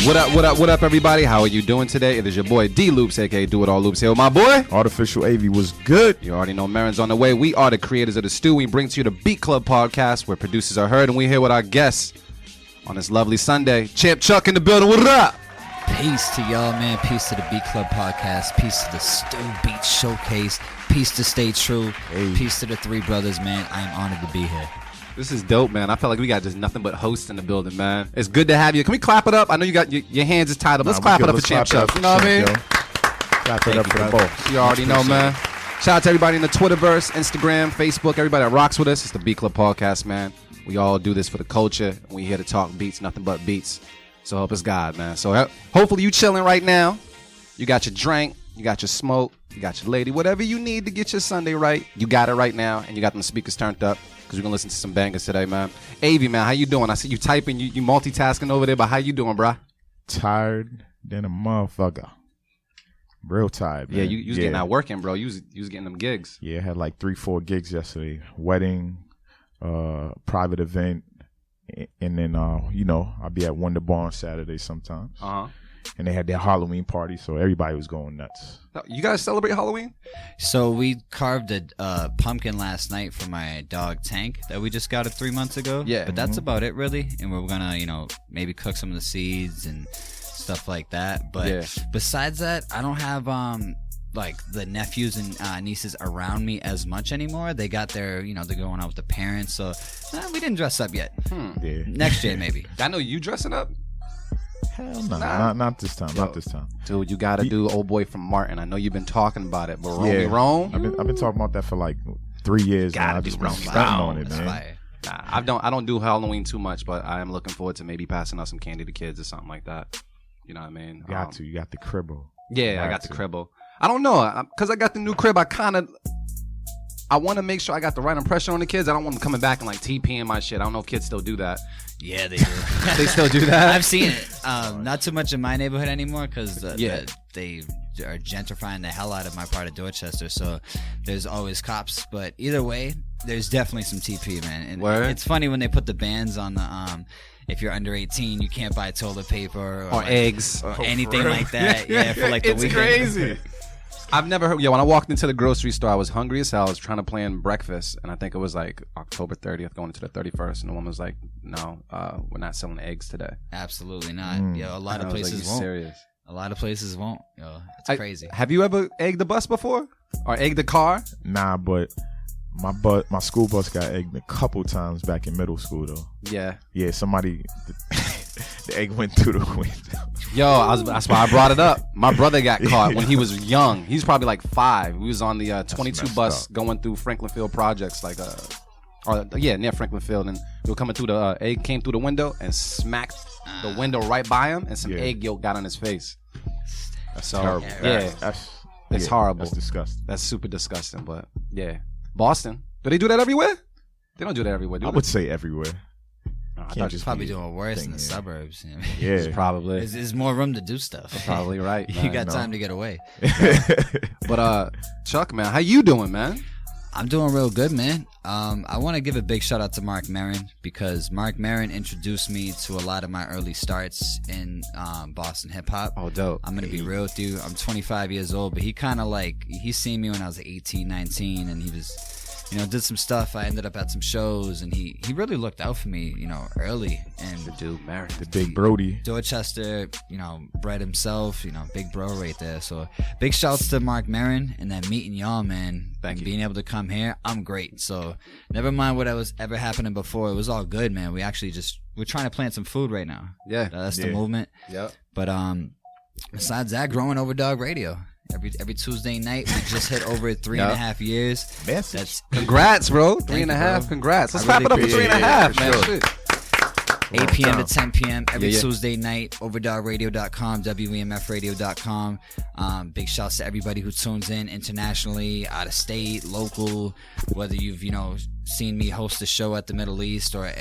What up, everybody? How are you doing today? It is your boy D Loops, aka Do It All Loops, here with my boy Artificial AV. Was good. You already know Marin's on the way. We are the creators of the Stew. We bring to you the Beat Club podcast, where producers are heard, and we here with our guests on this lovely Sunday. Champ Chuck in the building. What up? Peace to y'all, man. Peace to the Beat Club podcast. Peace to the Stew Beat Showcase. Peace to Stay True. Hey. Peace to the three brothers, man. I am honored to be here. This is dope, man. I feel like we got just nothing but hosts in the building, man. It's good to have you. Can we clap it up? I know you got your hands is tied up. Let's clap it up for Champ Chuck. You know what I mean? Clap it up for the both. You already know, man. Shout out to everybody in the Twitterverse, Instagram, Facebook, everybody that rocks with us. It's the Beat Club podcast, man. We all do this for the culture. We here to talk beats, nothing but beats. So help us God, man. So hopefully you chilling right now. You got your drink, you got your smoke, you got your lady, whatever you need to get your Sunday right. You got it right now, and you got them speakers turned up. Because we're going to listen to some bangers today, man. AV, man, how you doing? I see you typing, you multitasking over there, but how you doing, bruh? Tired than a motherfucker. Real tired, man. Yeah, you was getting out working, bro. You was getting them gigs. Yeah, I had like 3-4 gigs yesterday. Wedding, private event, and then, I'll be at Wonder Bar on Saturday sometimes. Uh-huh. And they had their Halloween party, so everybody was going nuts. You guys celebrate Halloween? So we carved a pumpkin last night for my dog Tank that we just got 3 months ago. Yeah. But that's about it, really. And we're going to, maybe cook some of the seeds and stuff like that. But besides that, I don't have like the nephews and nieces around me as much anymore. They got their, they're going out with the parents. So we didn't dress up yet. Yeah. Next year, maybe. I know you dressing up. Hell no, not this time. Not this time. Dude, you got to do Old Boy from Martin. I know you've been talking about it, but Rome? I've been talking about that for like 3 years now. I've just been stunting on it, man. Nah, I don't do Halloween too much, but I am looking forward to maybe passing out some candy to kids or something like that. You know what I mean? You got the cribble. Yeah, I got the cribble. I don't know, because I got the new crib. I want to make sure I got the right impression on the kids. I don't want them coming back and like TPing my shit. I don't know if kids still do that. Yeah, they do. They still do that? I've seen it. Not too much in my neighborhood anymore because they are gentrifying the hell out of my part of Dorchester. So there's always cops. But either way, there's definitely some TP, man. And it's funny when they put the bans on the if you're under 18, you can't buy toilet paper or like, eggs or anything like that. Yeah, for like the weekend. It's crazy. I've never heard. Yeah, when I walked into the grocery store, I was hungry as hell. I was trying to plan breakfast, and I think it was like October 30th, going into the 31st, and the woman was like, "No, we're not selling eggs today." Absolutely not. A lot of places won't. Serious. A lot of places won't. It's crazy. Have you ever egged the bus before, or egged the car? Nah, but my school bus got egged a couple times back in middle school though. Yeah, somebody. The egg went through the window. Yo, that's why I brought it up. My brother got caught when he was young. He's probably like 5. We was on the 22 bus going through Franklin Field projects, near Franklin Field, and we were coming through. The egg came through the window and smacked the window right by him, and some egg yolk got on his face. That's terrible. Yeah, it's horrible. That's disgusting. That's super disgusting. But yeah, Boston. Do they do that everywhere? They don't do that everywhere. I would say everywhere. I thought just probably doing worse in the suburbs. Yeah, probably. There's more room to do stuff. You're probably right. You got time to get away. But Chuck, man, how you doing, man? I'm doing real good, man. I want to give a big shout out to Mark Maron because Mark Maron introduced me to a lot of my early starts in Boston hip hop. Oh, dope. I'm gonna be real with you. I'm 25 years old, but he kind of he seen me when I was 18, 19, and he was. Did some stuff. I ended up at some shows, and he really looked out for me, early. And the dude married the big Brody. Dorchester, bred himself, big bro right there. So big shouts to Mark Maron, and then meeting y'all, man. Thank you. Being able to come here, I'm great. So never mind what was ever happening before. It was all good, man. We actually we're trying to plant some food right now. Yeah. That's the movement. Yep. But besides that, growing Overdog Radio. Every Tuesday night, we just hit over 3.5 years. That's congrats, bro. 3.5. Congrats. Let's clap it up for 3.5, man. Sure. Shit. 8 p.m. to 10 p.m. every Tuesday night. Overdogradio.com, WEMFradio.com. Big shouts to everybody who tunes in internationally, out of state, local. Whether you've seen me host a show at the Middle East or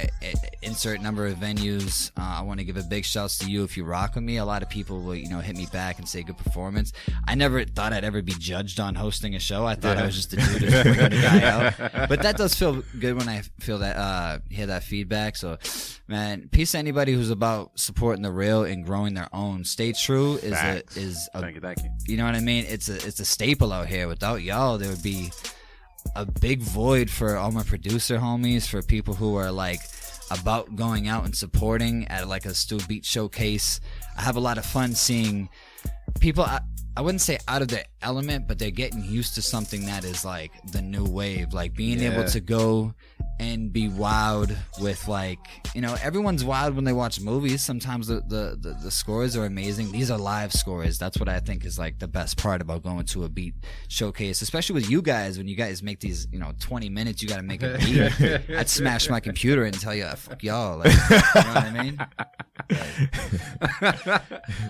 insert number of venues, I want to give a big shouts to you if you rock with me. A lot of people will, hit me back and say good performance. I never thought I'd ever be judged on hosting a show. I thought I was just a dude who's bringing the guy out. But that does feel good when I feel that, hear that feedback. So, man, peace to anybody who's about supporting the real and growing their own. Stay True is thank you. You know what I mean? It's a staple out here. Without y'all, there would be a big void for all my producer homies, for people who are like about going out and supporting at like a Stu Beat showcase. I have a lot of fun seeing people, I wouldn't say out of their element, but they're getting used to something that is like the new wave, like being able to go and be wowed with, like, everyone's wowed when they watch movies. Sometimes the scores are amazing. These are live scores. That's what I think is like the best part about going to a beat showcase, especially with you guys. When you guys make these 20 minutes, you got to make a beat. I'd smash my computer and tell you, fuck y'all, like, you know what I mean?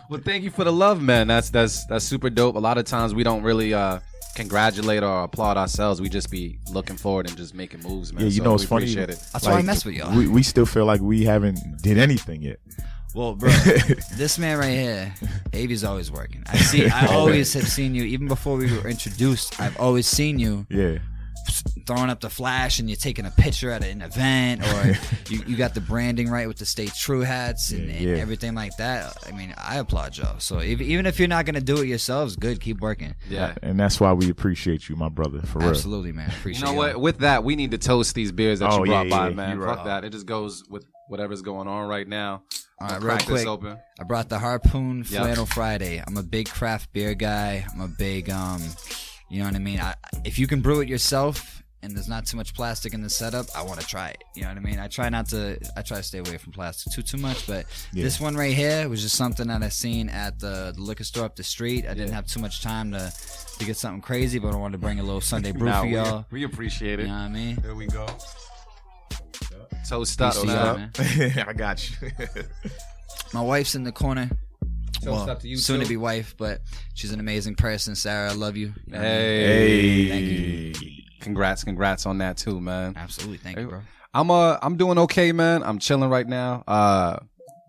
Well, thank you for the love, man. That's super dope. A lot of times we don't really congratulate or applaud ourselves. We just be looking forward and just making moves, man. Yeah, it's funny. That's why I mess with y'all. We still feel like we haven't did anything yet. Well, bro, this man right here, Avi's always working. I always have seen you, even before we were introduced. I've always seen you. Yeah. Throwing up the flash and you're taking a picture at an event, or you got the branding right with the Stay True hats and everything like that. I mean, I applaud y'all. So even if you're not going to do it yourselves, good, keep working. Yeah. And that's why we appreciate you, my brother, for real. Absolutely, man. Appreciate you. What? With that, we need to toast these beers that you brought by, man. Fuck that. It just goes with whatever's going on right now. All right, real quick, I brought the Harpoon Flannel Friday. I'm a big craft beer guy. I'm a big, you know what I mean? If you can brew it yourself and there's not too much plastic in the setup, I want to try it. You know what I mean? I try to stay away from plastic too much, but this one right here was just something that I seen at the liquor store up the street. I didn't have too much time to get something crazy, but I wanted to bring a little Sunday brew for y'all. We appreciate it. You know what I mean? There we go. Toast up. I got you. My wife's in the corner. Up to you soon to be wife, but she's an amazing person. Sarah, I love you. Hey, thank you. Congrats on that too, man. Absolutely, thank you, bro. I'm doing okay, man. I'm chilling right now.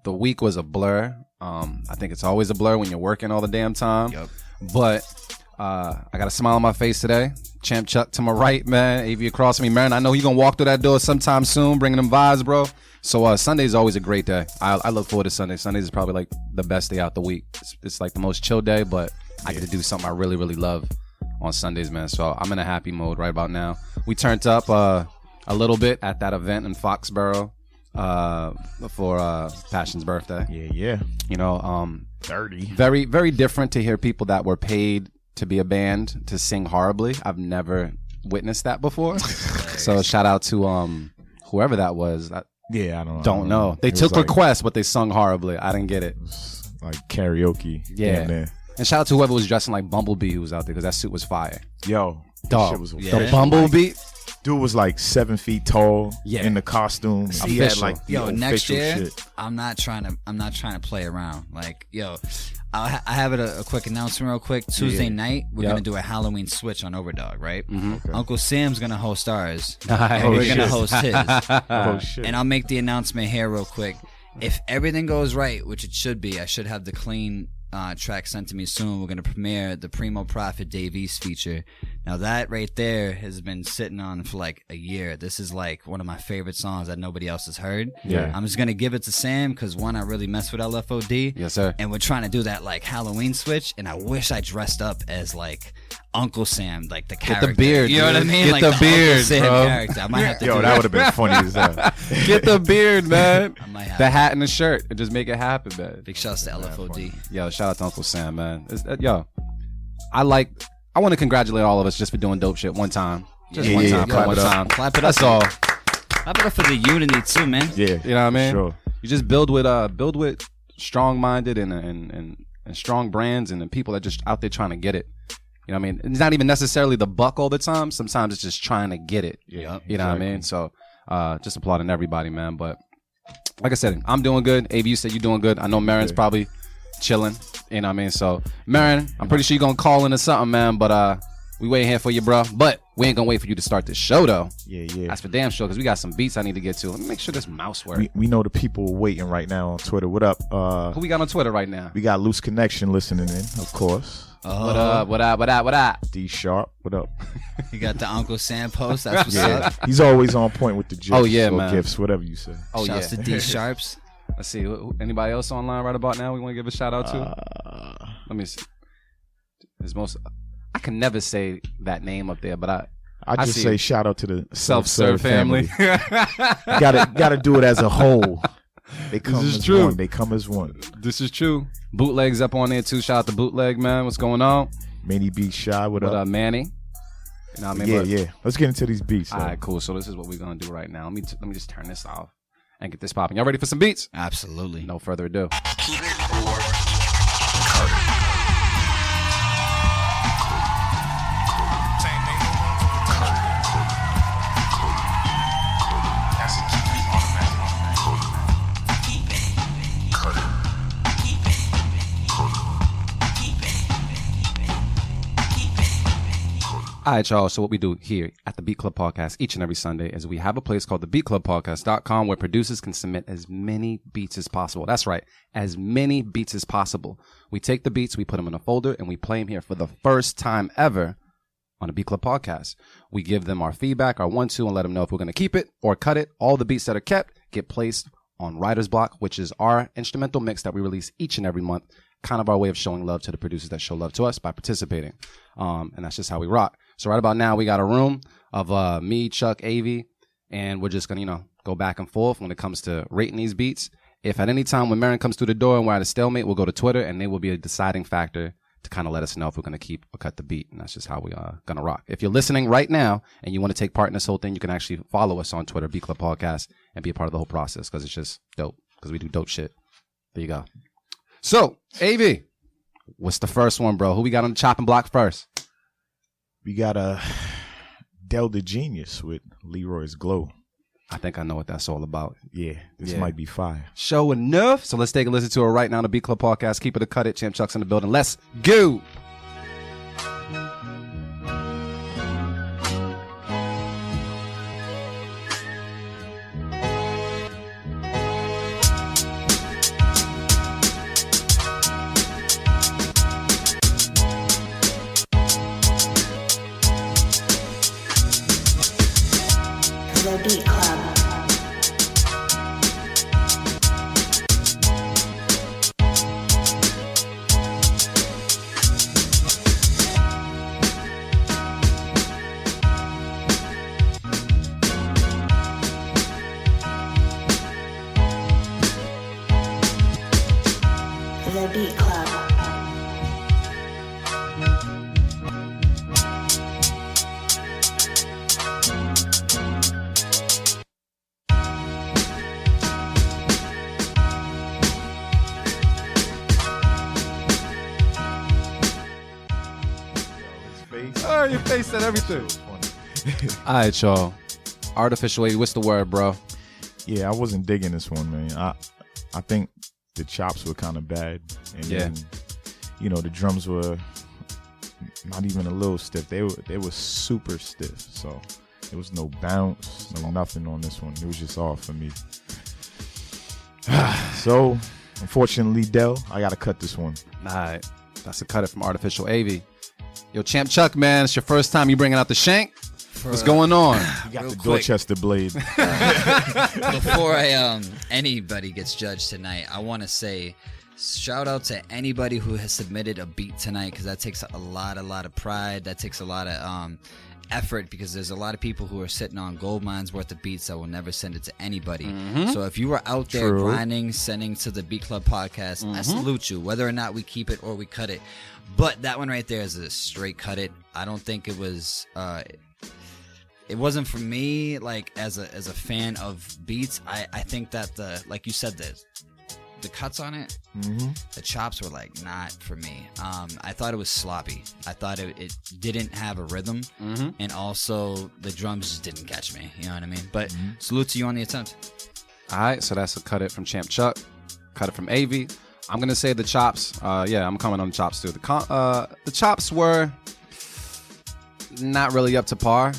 The week was a blur. I think it's always a blur when you're working all the damn time. Yep. But I got a smile on my face today. Champ Chuck to my right, man. AV across me, man. I know you're gonna walk through that door sometime soon, bringing them vibes, bro. So Sunday's always a great day. I look forward to Sunday. Sundays is probably like the best day out the week. It's like the most chill day, but I get to do something I really, really love on Sundays, man. So I'm in a happy mode right about now. We turned up a little bit at that event in Foxborough for Passion's birthday. Yeah. 30. Very, very different to hear people that were paid to be a band to sing horribly. I've never witnessed that before. So shout out to whoever that was. I don't know. They took requests, but they sung horribly. I didn't get it. Like karaoke. Yeah. And shout out to whoever was dressing like Bumblebee who was out there, because that suit was fire. Yo, dog. The Bumblebee. Dude was like 7 feet tall in the costume. He had like next year. Shit. I'm not trying to play around. Like, I have a quick announcement real quick. Tuesday night, we're going to do a Halloween switch on Overdog, right? Mm-hmm. Okay. Uncle Sam's going to host ours. Nice. And we're going to host his. Oh, shit. And I'll make the announcement here real quick. If everything goes right, which it should be, I should have the clean track sent to me soon. We're going to premiere the Primo Prophet Dave East feature. Now that right there has been sitting on for like a year. This is like one of my favorite songs that nobody else has heard. Yeah. I'm just going to give it to Sam because, one, I really mess with LFOD. Yes, sir. And we're trying to do that like Halloween switch, and I wish I dressed up as like Uncle Sam, like the character. Get the beard, you know what I mean? Get like the beard, Uncle Sam bro. character. I might have to that would have been funny as hell. Get the beard, man. I might have the hat and the shirt, and just make it happen, man. Big shouts to LFOD. Yo, shout out to Uncle Sam, man. I want to congratulate all of us just for doing dope shit one time. Just one time. Clap it up. Clap it up. That's all. Clap it up for the unity too, man. Yeah. You know what I mean? Sure. You just build with strong-minded and strong brands and the people that just out there trying to get it. You know what I mean? It's not even necessarily the buck all the time. Sometimes it's just trying to get it. Yeah. You know what I mean? So just applauding everybody, man. But like I said, I'm doing good. AV, you said you're doing good. I know Marin's probably chilling. You know what I mean? So, Marin, I'm pretty sure you're going to call into something, man. But we waiting here for you, bro. But We ain't gonna wait for you to start this show though. Yeah. That's for damn sure, because we got some beats I need to get to. Let me make sure this mouse works. We know the people waiting right now on Twitter. What up? Who we got on Twitter right now? We got Loose Connection listening in, of course. What up? D Sharp, what up? You got the Uncle Sam post. That's what's up. He's always on point with the gifs. Oh yeah, or man. Gifts, whatever you say. Oh Shouts to D Sharps. Let's see. Anybody else online right about now? We want to give a shout out to. Let me see. There's I can never say that name up there, but I just say shout out to the self-serve family. gotta do it as a whole. They come this is as true. One. They come as one. This is true. Bootleg's up on there too. Shout out to Bootleg, man. What's going on? Manny Beat Shy, what up? Manny? You know what I mean? Yeah. Let's get into these beats. All right, cool. So this is what we're gonna do right now. Let me just turn this off and get this popping. Y'all ready for some beats? Absolutely. No further ado. All right, y'all. So what we do here at the Beat Club Podcast each and every Sunday is we have a place called the beatclubpodcast.com where producers can submit as many beats as possible. That's right. As many beats as possible. We take the beats, we put them in a folder, and we play them here for the first time ever on the Beat Club Podcast. We give them our feedback, our 1-2, and let them know if we're going to keep it or cut it. All the beats that are kept get placed on Writer's Block, which is our instrumental mix that we release each and every month. Kind of our way of showing love to the producers that show love to us by participating. And that's just how we rock. So right about now, we got a room of me, Chuck, Avi, and we're just going to, go back and forth when it comes to rating these beats. If at any time when Marin comes through the door and we're at a stalemate, we'll go to Twitter, and they will be a deciding factor to kind of let us know if we're going to keep or cut the beat. And that's just how we are going to rock. If you're listening right now and you want to take part in this whole thing, you can actually follow us on Twitter, Beat Club Podcast, and be a part of the whole process because it's just dope because we do dope shit. There you go. So, AV, what's the first one, bro? Who we got on the chopping block first? We got a Del the Genius with Leroy's Glow. I think I know what that's all about. Yeah, this might be fire. Show enough. So let's take a listen to it right now on the Beat Club Podcast. Keep it or cut it. Champ Chuck's in the building. Let's go. The Beat Club. The Beat Club. Oh, your face said everything. All right, y'all. Artificial Wave, what's the word, bro? Yeah, I wasn't digging this one, man. I think the chops were kind of bad. And then, the drums were not even a little stiff. They were super stiff. So there was no bounce, no nothing on this one. It was just off for me. So, unfortunately, Del, I got to cut this one. All right. That's a cut it from Artificial AV. Yo, Champ Chuck, man, it's your first time you bringing out the shank. What's going on? You got the Dorchester blade. Before anybody gets judged tonight, I want to say shout out to anybody who has submitted a beat tonight, because that takes a lot of pride. That takes a lot of effort, because there's a lot of people who are sitting on gold mines worth of beats that will never send it to anybody. So if you were out there grinding, sending to the Beat Club Podcast, I salute you, whether or not we keep it or we cut it. But that one right there is a straight cut it. I don't think it was it wasn't for me, like as a fan of beats. I think that like you said, the cuts on it, the chops were like not for me. I thought it was sloppy. I thought it didn't have a rhythm, and also the drums just didn't catch me. You know what I mean? But salute to you on the attempt. All right, so that's a cut it from Champ Chuck, cut it from AV. I'm gonna say the chops. I'm coming on the chops too. The chops were not really up to par.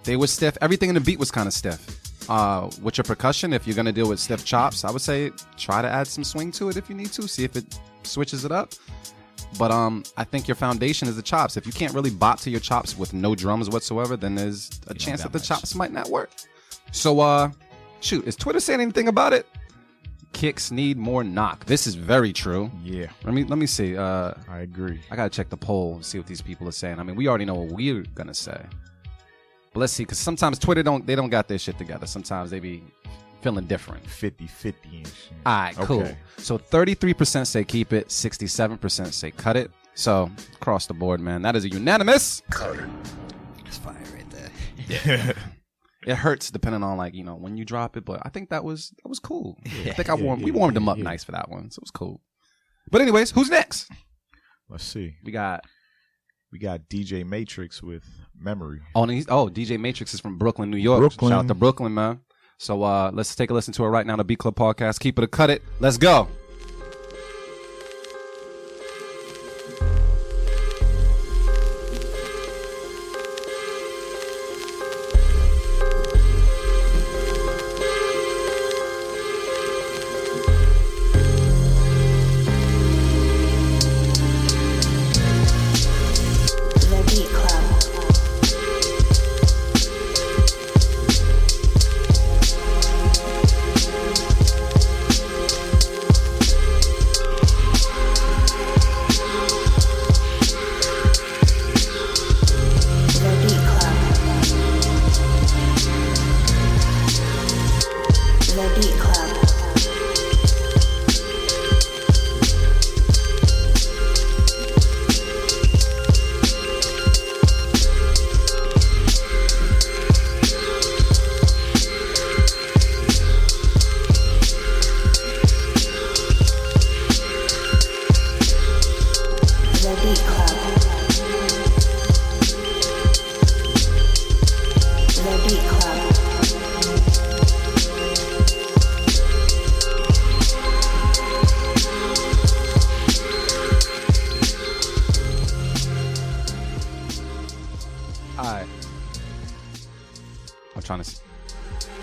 They were stiff. Everything in the beat was kind of stiff. With your percussion, if you're gonna deal with stiff chops, I would say try to add some swing to it if you need to. See if it switches it up. But I think your foundation is the chops. If you can't really bop to your chops with no drums whatsoever, then there's a chance that the chops might not work. So, shoot, is Twitter saying anything about it? Kicks need more knock. This is very true. Yeah. Let me see. I agree. I gotta check the poll and see what these people are saying. I mean, we already know what we're gonna say. But let's see, because sometimes Twitter don't got their shit together. Sometimes they be feeling different. 50-50 and shit. All right, cool. Okay. So 33% say keep it, 67% say cut it. So across the board, man, that is a unanimous cut it. It's fire right there. Yeah. It hurts depending on when you drop it, but I think that was cool. Yeah. I think we warmed them up nice for that one, so it was cool. But anyways, who's next? Let's see. We got DJ Matrix with Memory. DJ Matrix is from Brooklyn, New York. Shout out to Brooklyn, man. So let's take a listen to it right now. The Beat Club Podcast. Keep it or cut it. Let's go.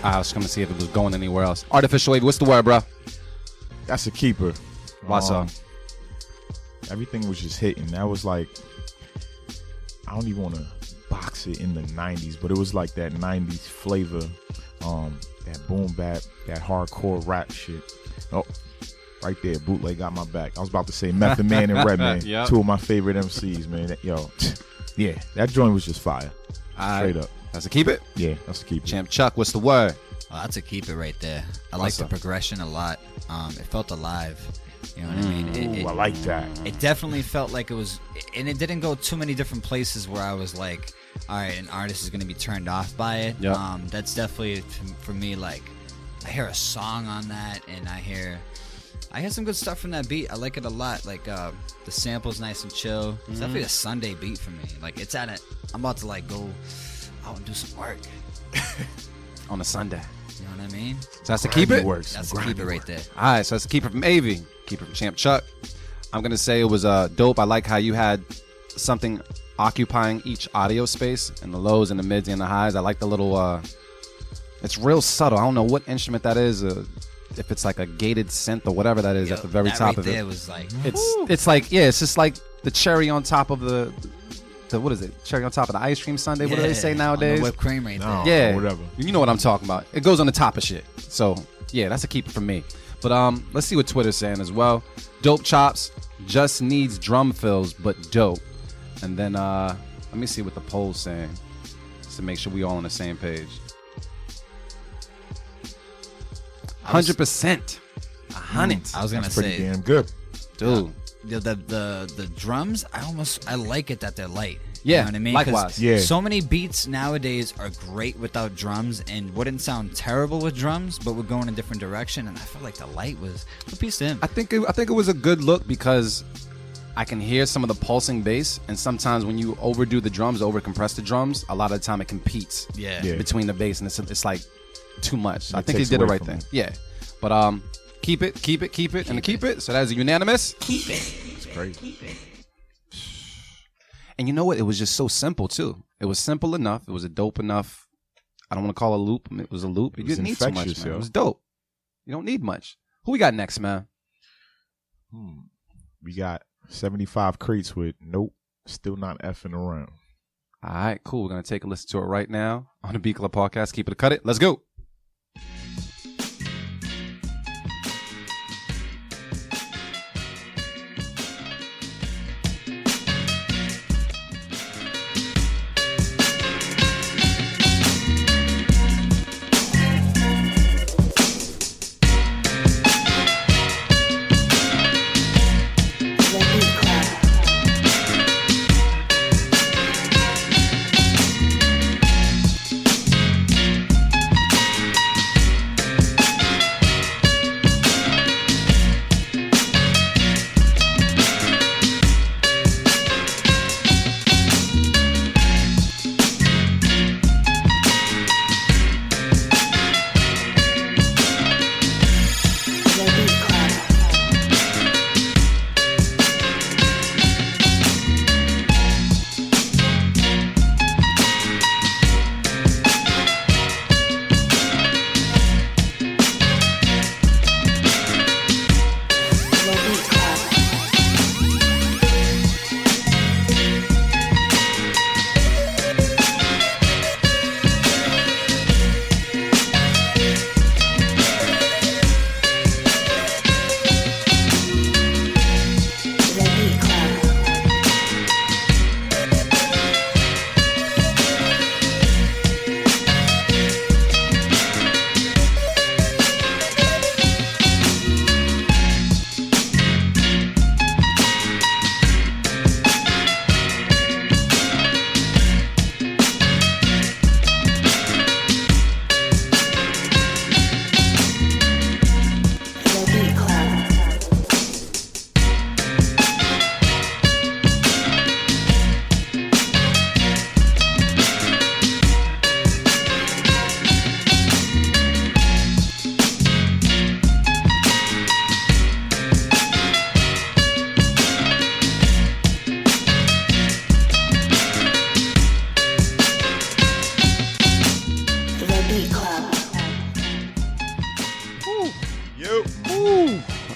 I was trying to see if it was going anywhere else. Artificial Wave, what's the word, bro? That's a keeper. What's up? Everything was just hitting. That was like, I don't even want to box it in the 90s, but it was like that 90s flavor, that boom bap, that hardcore rap shit. Oh, right there, Bootleg got my back. I was about to say Method Man and Redman, yep. Two of my favorite MCs, man. Yeah, that joint was just fire. Straight up. That's a keep it? Yeah, that's a keep it. Champ Chuck, what's the word? Oh, that's a keep it right there. I like the progression a lot. It felt alive. You know what I mean? I like that. It definitely felt like it was, and it didn't go too many different places where I was like, all right, an artist is going to be turned off by it. Yep. That's definitely, for me, like, I hear a song on that, and I hear some good stuff from that beat. I like it a lot. Like, the sample's nice and chill. It's definitely a Sunday beat for me. Like, I'm about to, like, go out and do some work. On a Sunday. You know what I mean? So that's to keep it? That's to keep it right there. All right, so that's to keep it from Avy. Keep it from Champ Chuck. I'm going to say it was dope. I like how you had something occupying each audio space, and the lows and the mids and the highs. I like the little, it's real subtle. I don't know what instrument that is. If it's like a gated synth or whatever that is at the very top of it. Was like, it's like, yeah, it's just like the cherry on top of the what is it? Cherry on top of the ice cream sundae. What do they say nowadays? On the whipped cream right there. Yeah, whatever. You know what I'm talking about. It goes on the top of shit. So yeah, that's a keeper for me. But let's see what Twitter's saying as well. Dope chops just needs drum fills, but dope. And then let me see what the poll's saying, just to make sure we all on the same page. 100%. 100. I was gonna say pretty damn good, dude. The drums, I like it that they're light. Yeah, you know what I mean? likewise. Yeah. So many beats nowadays are great without drums and wouldn't sound terrible with drums, but would go in a different direction. And I felt like the light was a piece to him. I think it was a good look because I can hear some of the pulsing bass, and sometimes when you overdo the drums, overcompress the drums, a lot of the time it competes between the bass, and it's like too much. I think he did the right thing. Yeah, but keep it, and keep it. So that is a unanimous. Keep it. It's crazy. Keep it. And you know what? It was just so simple too. It was simple enough. It was a dope enough. I don't want to call it a loop. It was a loop. You didn't need too much, man. It was dope. You don't need much. Who we got next, man? We got 75 crates with Nope, Still Not Effing Around. All right, cool. We're going to take a listen to it right now on the Beat Club Podcast. Keep it or cut it. Let's go.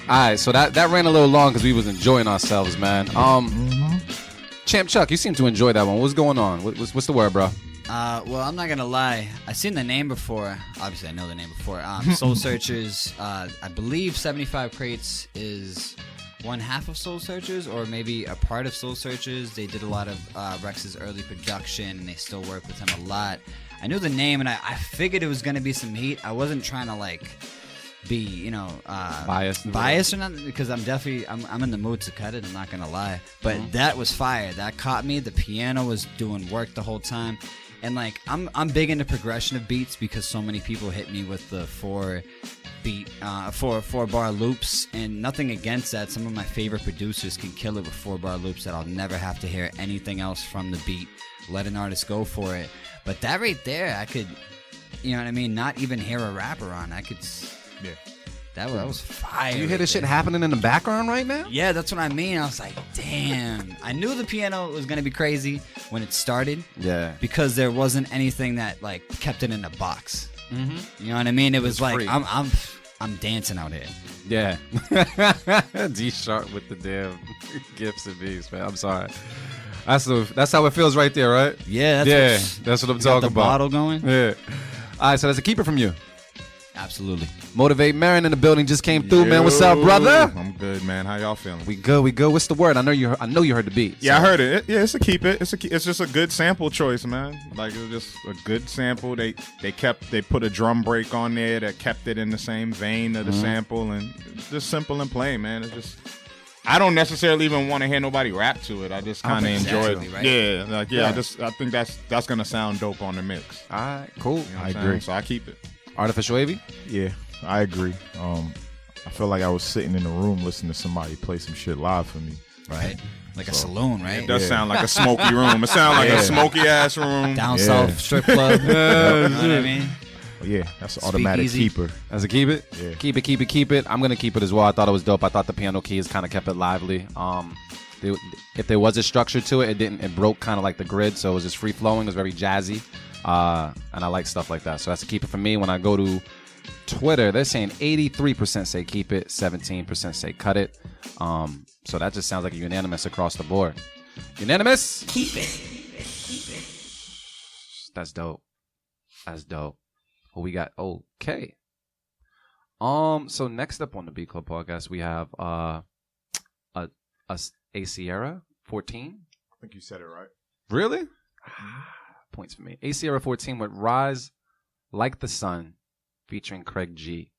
All right, so that ran a little long because we was enjoying ourselves, man. Champ Chuck, you seem to enjoy that one. What's going on? What's the word, bro? Well, I'm not gonna lie. I've seen the name before. Obviously, I know the name before. Soul Searchers. I believe 75 Crates is one half of Soul Searchers, or maybe a part of Soul Searchers. They did a lot of Rex's early production, and they still work with him a lot. I knew the name, and I figured it was gonna be some heat. I wasn't trying to be biased or nothing, because I'm in the mood to cut it. I'm not gonna lie, but that was fire. That caught me. The piano was doing work the whole time, and I'm big into progression of beats because so many people hit me with the 4-bar loops, and nothing against that. Some of my favorite producers can kill it with 4-bar loops that I'll never have to hear anything else from the beat. Let an artist go for it. But that right there, I could, you know what I mean, not even hear a rapper on. I could. Yeah. That was fire. You hear this shit happening in the background right now? Yeah, that's what I mean. I was like, damn. I knew the piano was going to be crazy when it started. Yeah. Because there wasn't anything that kept it in a box. Mm-hmm. You know what I mean? It was like, I'm dancing out here. Yeah. D sharp with the damn gifts and beats, man. I'm sorry. That's how it feels right there, right? Yeah. That's what I'm talking about. Bottle going? Yeah. All right, so that's a keeper from you. Absolutely. Motivate Marin in the building just came through, man. What's up, brother? I'm good, man. How y'all feeling? We good. What's the word? I know you heard the beat. Yeah, so. I heard it. Yeah, it's a keep it. It's just a good sample choice, man. It was just a good sample. They put a drum break on there that kept it in the same vein of the sample, and it's just simple and plain, man. It's just, I don't necessarily even want to hear nobody rap to it. I just kind of enjoy it. Right? Yeah. I think that's gonna sound dope on the mix. All right, cool. You know I agree. So I keep it. Artificial Avy? Yeah, I agree. I feel like I was sitting in a room listening to somebody play some shit live for me. Right. Like a saloon, right? It does sound like a smoky room. It sounds like a smoky ass room. Down south strip club. You know what I mean? Yeah, that's an automatic keeper. That's a keep it? Yeah. Keep it. I'm going to keep it as well. I thought it was dope. I thought the piano keys kind of kept it lively. if there was a structure to it, it broke kind of like the grid, so it was just free flowing. It was very jazzy, and I like stuff like that. So that's a keep it for me. When I go to Twitter, they're saying 83% say keep it, 17% say cut it. So that just sounds like a unanimous across the board. Unanimous? Keep it. That's dope. That's dope. Well, we got okay. So next up on the Beat Club podcast, we have a Sierra 14. I think you said it right. Really? Points for me. A Sierra 14 with Rise Like the Sun, featuring Craig G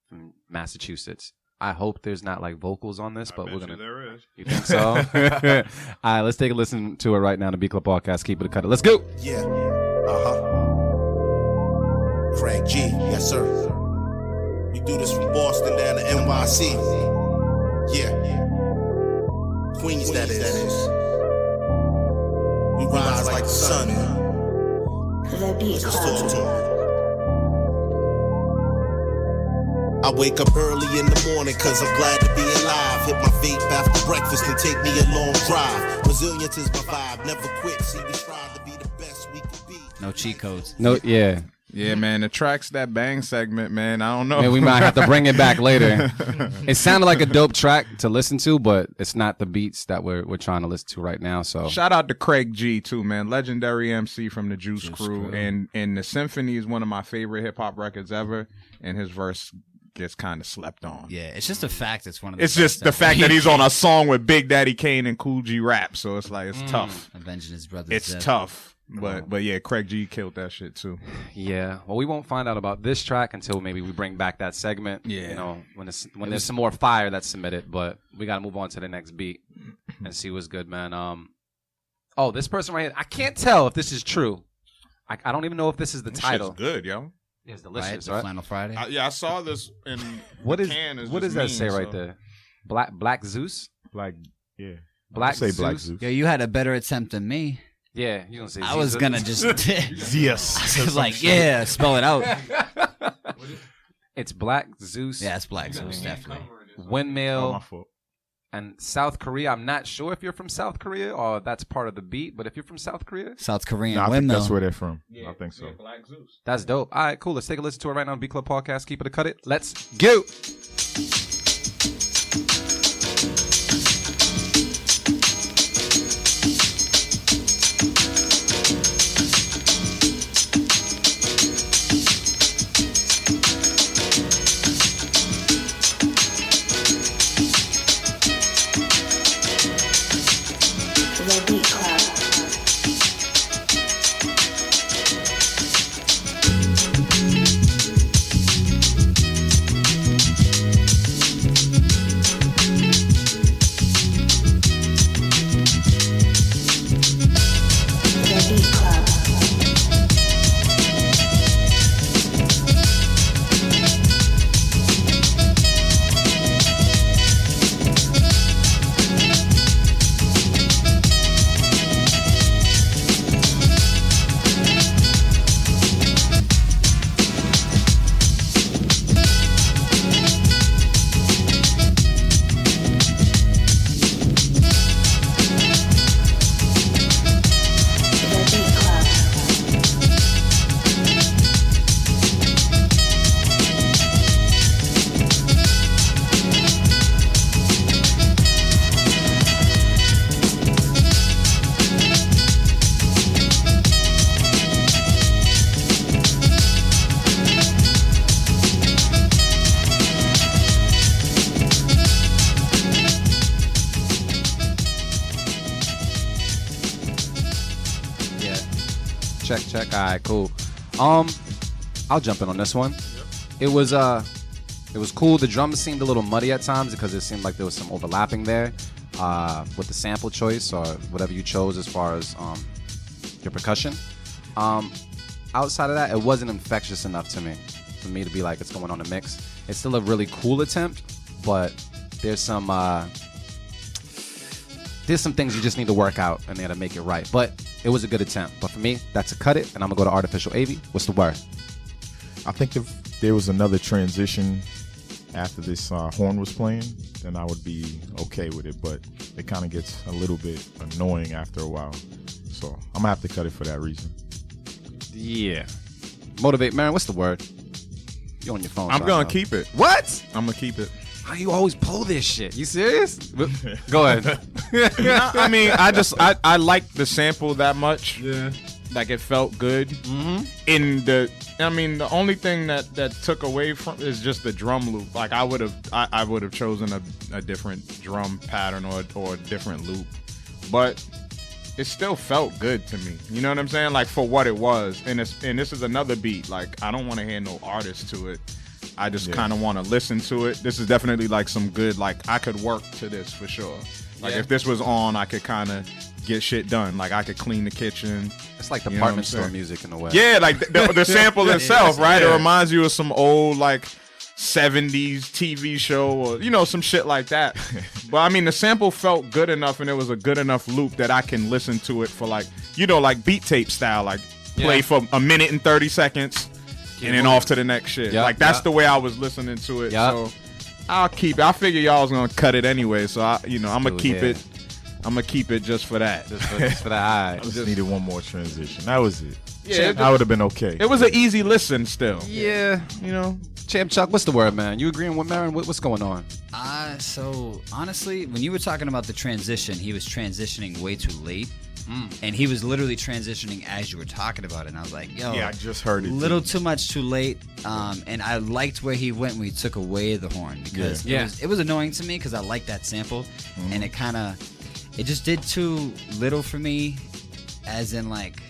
from Massachusetts. I hope there's not like vocals on this, but we're gonna. There is. You think so? All right, let's take a listen to it right now. The Beat Club podcast. Keep it a cut. Let's go. Yeah. Craig G. Yes, sir. We do this from Boston down to NYC. Yeah. Queens, that is. We rise like the sun. The Beat Let's talk to Club. 'em. I wake up early in the morning cause I'm glad to be alive. Hit my vape after breakfast and take me a long drive. Resilience is my vibe, never quit. See, we strive to be the best we can be. No cheat codes. No, yeah. Yeah, man, the Tracks That Bang segment, man, I don't know. Man, we might have to bring it back later. It sounded like a dope track to listen to, but it's not the beats that we're trying to listen to right now. So Shout out to Craig G too, man. Legendary MC from the Juice Crew. And the Symphony is one of my favorite hip hop records ever. And his verse gets kind of slept on. Yeah, it's just a fact. It's one of the. It's just the fact that he's on a song with Big Daddy Kane and Cool G Rap. So it's like, it's tough. Avenging his brother's It's death. tough. But yeah, Craig G killed that shit too. yeah, well, we won't find out about this track until maybe we bring back that segment. Yeah. You know, when there's some more fire that's submitted. But we got to move on to the next beat and see what's good, man. Oh, this person right here. I can't tell if this is true. I don't even know if this is the title. Shit's good, yo. It's Right, delicious, the right? Flannel Friday. Yeah, I saw this in What the is can. It's what does just that mean, say right so- there? Black Zeus? Black, yeah. Black Say Zeus? Black Zeus. Yo, you had a better attempt than me. Yeah, you gonna say I was Zeus? gonna just Yes. like, yeah, spell it out. It's Black Zeus, Yeah, it's Black Zeus, definitely. Windmill, Oh, my fault. and South Korea. I'm not sure if you're from South Korea or that's part of the beat, but if you're from South Korea, South Korean No, I think windmill. that's where they're from. I think so. Black Zeus. that's dope. All right, cool. Let's take a listen to it right now on Beat Club Podcast. Keep it a cut it. Let's go. The Beat Club. The Beat Club. The Beat Club. Yeah. Check. All right, cool. I'll jump in on this one. It was cool. The drums seemed a little muddy at times because it seemed like there was some overlapping there with the sample choice or whatever you chose as far as your percussion. Outside of that, it wasn't infectious enough to me for me to be like it's going on a mix. It's still a really cool attempt, but there's some things you just need to work out in there to make it right. But it was a good attempt. But for me, that's a cut it, and I'm gonna go to Artificial AV. What's the word? I think if there was another transition after this horn was playing, then I would be okay with it. But it kind of gets a little bit annoying after a while. So I'm gonna have to cut it for that reason. Yeah. Motivate, man. What's the word? You on your phone? I'm gonna keep it. What? I'm gonna keep it. How you always pull this shit? You serious? Go ahead. I mean, I like the sample that much. Yeah. Like it felt good. Mm-hmm. The only thing that took away from is just the drum loop. Like I would have chosen a different drum pattern or a different loop, but it still felt good to me. You know what I'm saying? Like for what it was, and this is another beat. Like I don't want to hear no artist to it. I just kind of want to listen to it. This is definitely like some good. Like I could work to this for sure. Like if this was on, I could kind of get shit done. Like I could clean the kitchen. It's like department store music in a way. Yeah, like the sample itself, right? Yeah. It reminds you of some old like 70s TV show or some shit like that. But I mean, the sample felt good enough, and it was a good enough loop that I can listen to it for like beat tape style, like play for a minute and 30 seconds. And then off to the next shit. Like that's the way I was listening to it. So I'll keep it. I figure y'all was gonna cut it anyway. So I'm gonna keep it. I'm gonna keep it just for that. Just for that. I just needed one more transition. That was it. Yeah, I would have been okay. It was an easy listen still. Yeah. Champ Chuck, what's the word, man? You agreeing with Marin? What's going on? So honestly, when you were talking about the transition, he was transitioning way too late. And he was literally transitioning as you were talking about it. And I was like, yo. Yeah, I just heard it. A little too much too late. And I liked where he went when he took away the horn. Because it was annoying to me because I liked that sample. And it just did too little for me. As in like,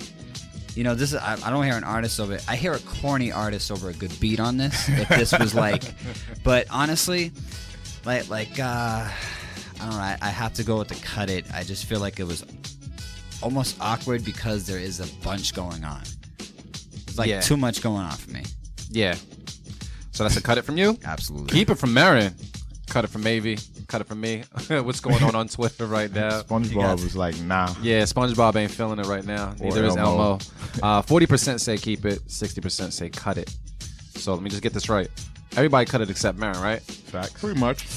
this is, I don't hear an artist over it. I hear a corny artist over a good beat on this. If this was like, but honestly, I don't know. I have to go with the cut it. I just feel like it was almost awkward because there is a bunch going on. It's like too much going on for me. Yeah. So that's a cut it from you? Absolutely. Keep it from Marin. Cut it from Mavy. Cut it from me. What's going on Twitter right now? SpongeBob was like, nah. Yeah, SpongeBob ain't feeling it right now. Neither is Elmo. 40% say keep it. 60% say cut it. So let me just get this right. Everybody cut it except Marin, right? Facts. Pretty much.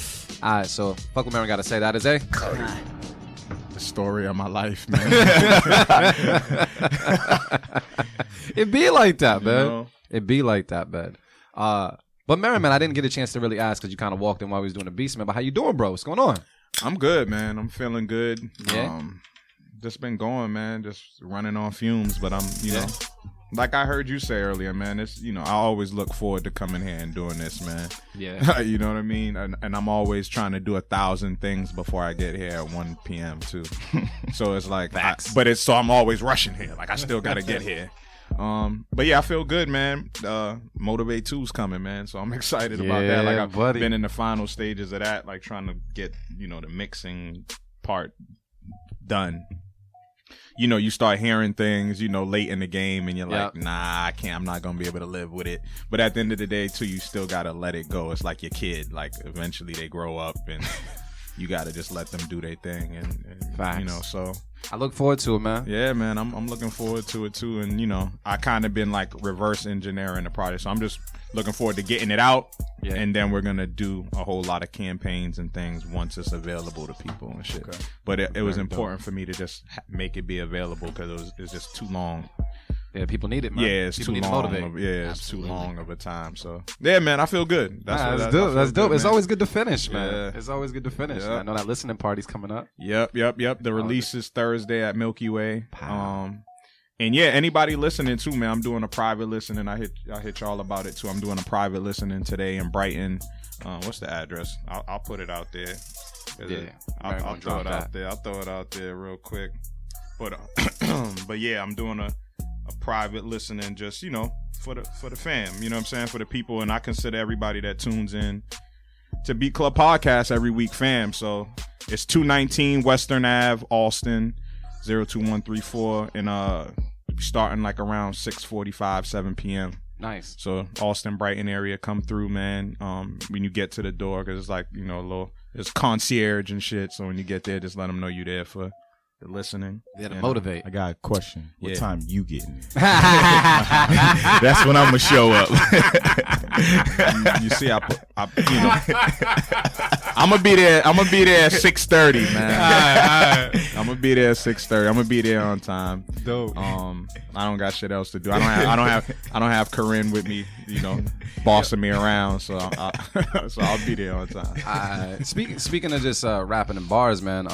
All right, so fuck what Marin got to say. That is a... The story of my life, man. It be like that, man. It be like that, man. But Marin, man, I didn't get a chance to really ask because you kind of walked in while we was doing the beast, man. But how you doing, bro? What's going on? I'm good, man. I'm feeling good. Yeah. Just been going, man. Just running on fumes. But I'm, like I heard you say earlier, man. It's I always look forward to coming here and doing this, man. Yeah. You know what I mean? And I'm always trying to do 1,000 things before I get here at 1 p.m. too. So it's like, so I'm always rushing here. Like I still got to get here. But yeah, I feel good, man. Motivate 2's coming, man. So I'm excited about that. Like I've been in the final stages of that, like trying to get, the mixing part done. You start hearing things, late in the game and you're like, nah, I can't, I'm not going to be able to live with it. But at the end of the day too, you still got to let it go. It's like your kid, like eventually they grow up and you got to just let them do their thing. And so I look forward to it, man. Yeah, man. I'm looking forward to it too. And, I kind of been like reverse engineering the project. So I'm just looking forward to getting it out. Yeah. And then we're going to do a whole lot of campaigns and things once it's available to people and shit. Okay. But it was important for me to just make it be available because it's just too long. Yeah, people need it, man. Yeah, it's people too need long. To motivate. It's too long of a time. So yeah, man, I feel good. That's dope. That's dope. It's always good to finish, man. Yeah. It's always good to finish. Yep. I know that listening party's coming up. Yep. The release is Thursday at Milky Way. And yeah, anybody listening too, man, I'm doing a private listening. I hit y'all about it too. I'm doing a private listening today in Brighton. What's the address? I'll put it out there. Yeah, I'll throw it out there. I'll throw it out there real quick. But yeah, I'm doing a private listening just, for the fam, you know what I'm saying? For the people. And I consider everybody that tunes in to Beat Club Podcast every week fam. So it's 219 Western Ave, Austin, 02134. And starting like around 6:45, 7 p.m. Nice. So Austin, Brighton area, come through, man. When you get to the door, because it's like, it's concierge and shit. So when you get there, just let them know you're there for the listening. Yeah, to motivate. I got a question. What Yeah. time you getting there? That's when I'm gonna show up. You see, I'm gonna be there. I'm gonna be there at 6:30, man. I'm gonna be there at 6:30. I'm gonna be there on time. Dope. I don't got shit else to do. I don't have Corinne with me, bossing me around. So I'll be there on time. Speaking of just rapping in bars, man.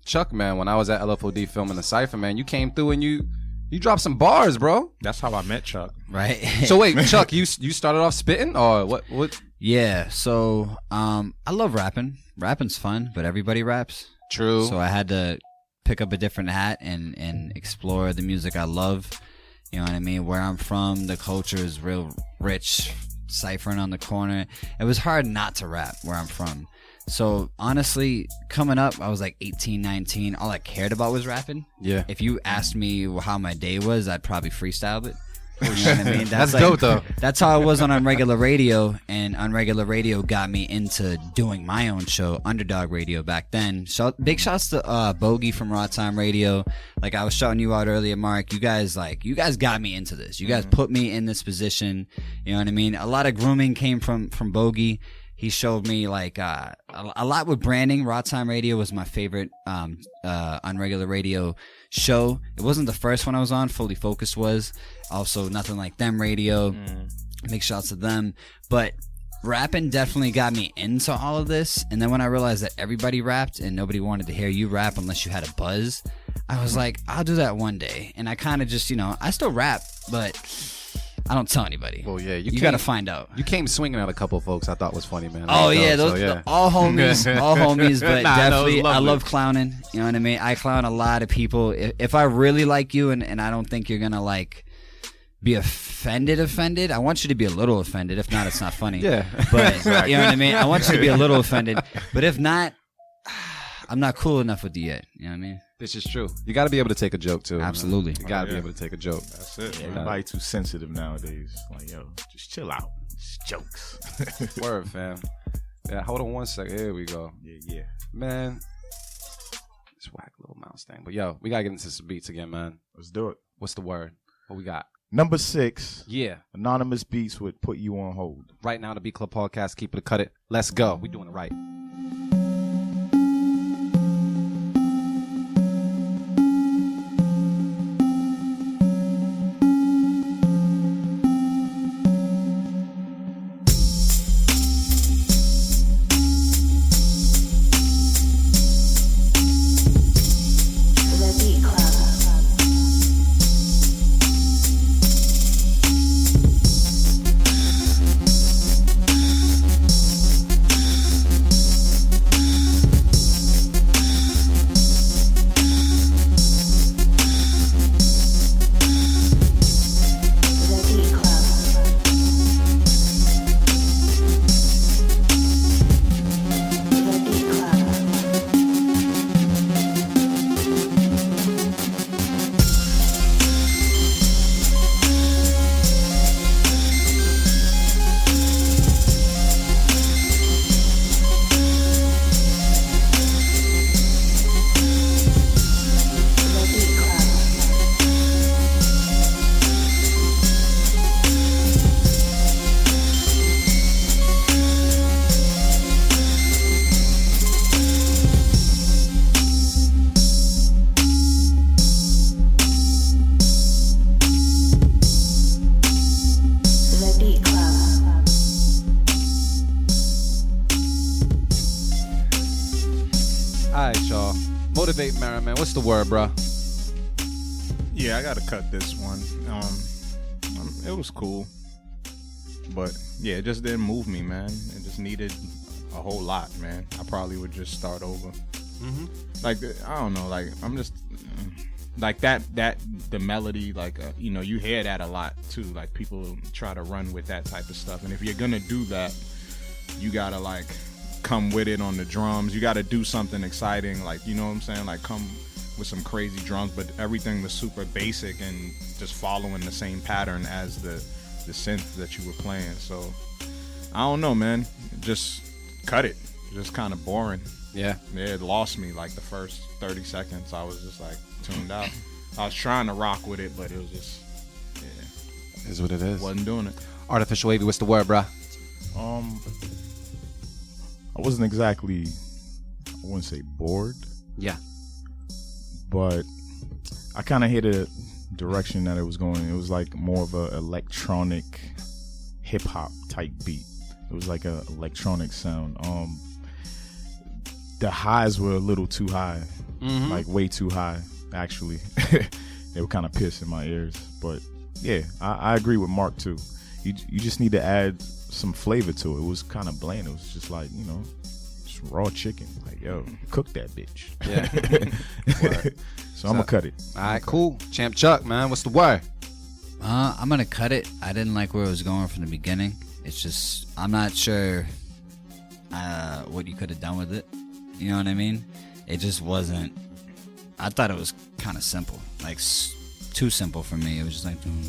Chuck, man, when I was at LFOD filming the Cypher, man, you came through and you dropped some bars, bro. That's how I met Chuck. Right. So wait, Chuck, you started off spitting or what? Yeah. So I love rapping. Rapping's fun, but everybody raps. True. So I had to pick up a different hat and explore the music I love. You know what I mean? Where I'm from, the culture is real rich, ciphering on the corner. It was hard not to rap where I'm from. So honestly, coming up, I was like 18, 19. All I cared about was rapping. Yeah. If you asked me how my day was, I'd probably freestyle it. You know what I mean? That's dope, though. That's how it was on Unregular Radio, and Unregular Radio got me into doing my own show, Overdog Radio, back then. Big shouts to Bogey from Raw Time Radio. Like I was shouting you out earlier, Mark. You guys got me into this. You guys put me in this position. You know what I mean? A lot of grooming came from Bogey. He showed me like a lot with branding. Raw Time Radio was my favorite Unregular Radio show. It wasn't the first one I was on. Fully Focused was. Also Nothing Like Them Radio. Big shouts to them. But rapping definitely got me into all of this. And then when I realized that everybody rapped and nobody wanted to hear you rap unless you had a buzz, I was like, I'll do that one day. And I kind of just, I still rap, but I don't tell anybody. Well, yeah, you got to find out. You came swinging at a couple of folks I thought was funny, man. Oh, yeah, those all homies, but Nah, definitely, I I love clowning. You know what I mean? I clown a lot of people. If I really like you and I don't think you're going to like be offended, I want you to be a little offended. If not, it's not funny. Yeah. But you know what I mean? I want you to be a little offended. But if not, I'm not cool enough with you yet. You know what I mean? This is true. You got to be able to take a joke, too. Absolutely. Man. You got to be able to take a joke. That's it. Everybody too sensitive nowadays. Like, yo, just chill out. It's jokes. Word, fam. Yeah, hold on one second. Here we go. Yeah. Man. It's whack little mouse thing. But yo, we got to get into some beats again, man. Let's do it. What's the word? What we got? Number 6. Yeah. Anonymous Beats would Put You on Hold. Right now, the Beat Club Podcast. Keep it or cut it. Let's go. We doing it right. Motivate Merriman. What's the word, bro? Yeah, I gotta cut this one. It was cool, but yeah, it just didn't move me, man. It just needed a whole lot, man. I probably would just start over. Like I don't know, like I'm just like that the melody, like you hear that a lot too. Like people try to run with that type of stuff, and if you're gonna do that, you gotta like come with it on the drums. You gotta do something exciting, like you know what I'm saying, like come with some crazy drums, but everything was super basic and just following the same pattern as the synth that you were playing. So I don't know, man, just cut it. Just kind of boring. Yeah. It lost me like the first 30 seconds. I was just like tuned out. I was trying to rock with it, but it was just, Is what it is. wasn't doing it. Artificial wavy, what's the word, bruh? I wasn't exactly, I wouldn't say bored, Yeah. but I kind of hit a direction that it was going. It was like more of a electronic hip hop type beat. It was like a electronic sound. The highs were a little too high, like way too high. Actually, they were kind of piercing my ears. But yeah, I agree with Mark too. You just need to add some flavor to it. It was kind of bland. It was just like, just raw chicken. Like, yo, cook that bitch. Yeah. So I'm gonna cut it. All right, cool. Champ Chuck, man, what's the word? I'm gonna cut it. I didn't like where it was going from the beginning. It's just I'm not sure what you could have done with it. You know what I mean? It just wasn't. I thought it was kind of simple, like too simple for me. It was just like, dun,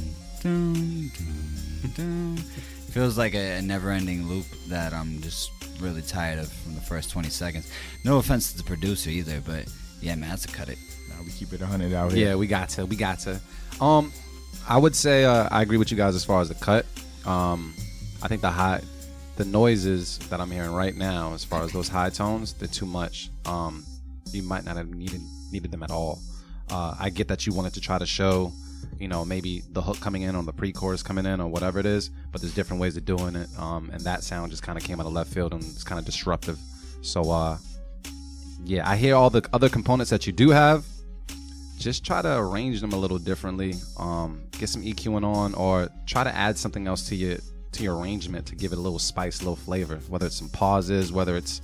dun, dun, dun. It feels like a never-ending loop that I'm just really tired of from the first 20 seconds. No offense to the producer either, but yeah, man, that's a cut it. Now we keep it 100 out here. Yeah, we got to. I would say I agree with you guys as far as the cut. I think the noises that I'm hearing right now, as far as those high tones, they're too much. You might not have needed them at all. I get that you wanted to try to show, maybe the hook coming in or the pre-chorus coming in or whatever it is, but there's different ways of doing it. And that sound just kind of came out of left field and it's kind of disruptive. So, yeah, I hear all the other components that you do have. Just try to arrange them a little differently. Get some EQing on, or try to add something else to your arrangement to give it a little spice, a little flavor. Whether it's some pauses, whether it's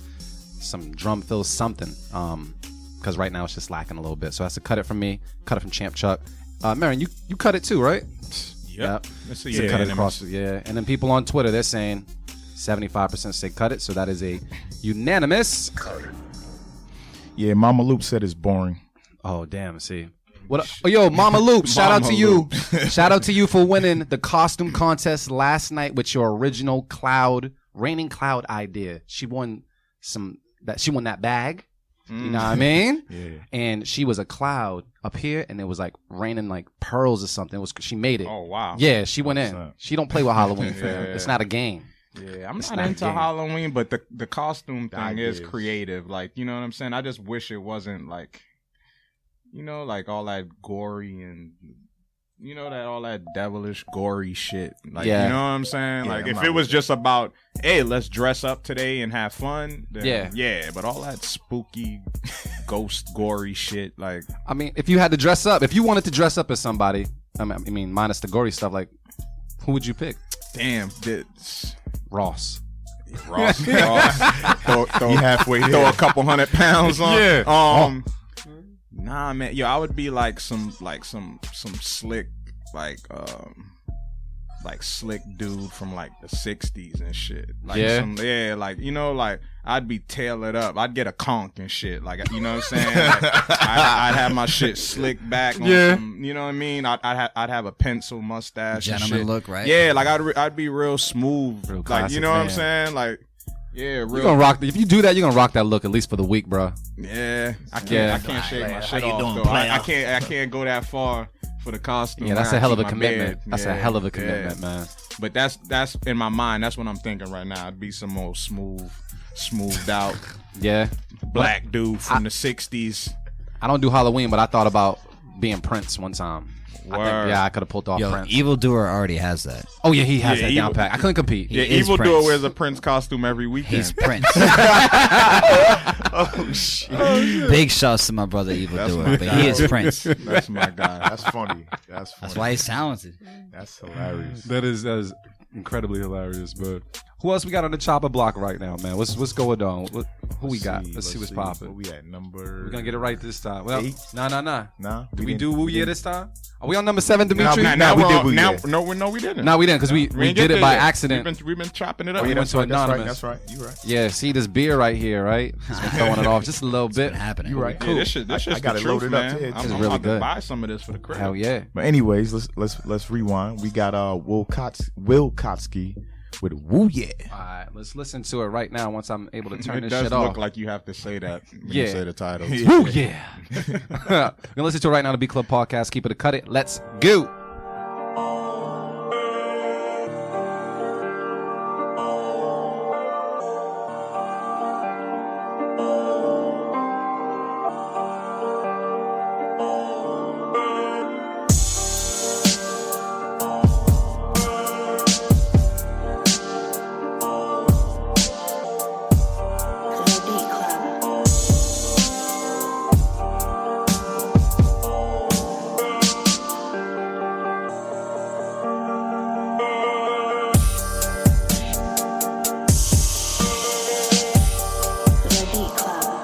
some drum fills, something. Because right now it's just lacking a little bit. So that's a cut it from me. Cut it from Champ Chuck. Marion, you cut it too, right? Yep. Let's see. So cut it across. Yeah. And then people on Twitter, they're saying 75% say cut it. So that is a unanimous. Yeah, Mama Loop said it's boring. Oh, damn. See. What? Oh, yo, Mama Loop, shout out to you. Shout out to you for winning the costume contest last night with your original raining cloud idea. She won that bag. You know what I mean? Yeah. And she was a cloud up here, and it was like raining like pearls or something. She made it. Oh, wow. Yeah, she went in. up? She don't play with Halloween, fam. It's not a game. Yeah, I'm It's not not into game. Halloween, but the costume thing ideas. is creative. Like, you know what I'm saying? I just wish it wasn't like, like all that gory and, all that devilish, gory shit. Like, Yeah. you know what I'm saying? Yeah, like, I'm if not it was with just about, hey, let's dress up today and have fun, then Yeah. but all that spooky, ghost, gory shit, like, I mean, if you had to dress up, if you wanted to dress up as somebody, I mean, minus the gory stuff, like, who would you pick? damn, Ross. Ross. throw You halfway there. throw a couple 100 pounds on. Yeah. Nah, man. Yo, I would be like some slick, like slick dude from like the 60s and shit. Like like I'd be tailored up. I'd get a conch and shit. Like, you know what I'm saying? Like, I'd have my shit slicked back. On some, you know what I mean? I'd have a pencil mustache. Gentleman and shit. look, right? Yeah, like I'd be real smooth. Real like, classic you know what I'm man. saying? Like, yeah, real. You're gonna rock. If you do that, you're gonna rock that look at least for the week, bro. Yeah, I can't. Yeah. I can't shake my shit you off. doing, Though. player? I can't go that far for the costume. Yeah, that's I a hell of a keep my commitment. bed. That's a Yeah, hell of a yeah. commitment, man. But that's in my mind. That's what I'm thinking right now. I'd be some more smoothed out Yeah. black dude from the 60s. I don't do Halloween, but I thought about being Prince one time. Word. I could have pulled off Yo, Prince. Evildoer already has that. Oh yeah, he has Yeah, that down pat. I couldn't compete. Yeah, is Evil Doer Prince. wears a Prince costume every weekend. He's Prince. Oh shit. Big shouts to my brother Evildoer, but he is Prince. That's my guy. That's funny. That's funny. That's why he's talented. That's hilarious. That is incredibly hilarious, but who else we got on the chopper block right now, man? What's going on? Who we got? Let's see what's Where popping. we at? Number. We're gonna get it right this time. Well, 8? nah. Nah. Did we didn't- do Woo we Year didn't- this time? Are we on number 7, Dimitri? Now we we're did on- Woo now- Year. no, we didn't. No, we didn't because we ain't did get it there by yet. accident. We've been chopping it up. Oh, yeah, That's to right. That's right. anonymous. That's right. You right. Yeah, see this beer right here, right? Just been throwing it off just a little bit. Been happening. You right. Yeah, this shit's I got the it truth, loaded up man. to it. I'm This is about really to good. buy some of this for the crib. Hell yeah. But anyways, let's rewind. We got Will Kotsky with Woo Yeah. All right, let's listen to it right now once I'm able to turn It this shit does off. look like you have to say that when you say the title. Woo yeah. We're going to listen to it right now, the Beat Club Podcast. Keep it or cut it. Let's go. The Beat Club. The Beat Club. The Beat Club. The Beat Club.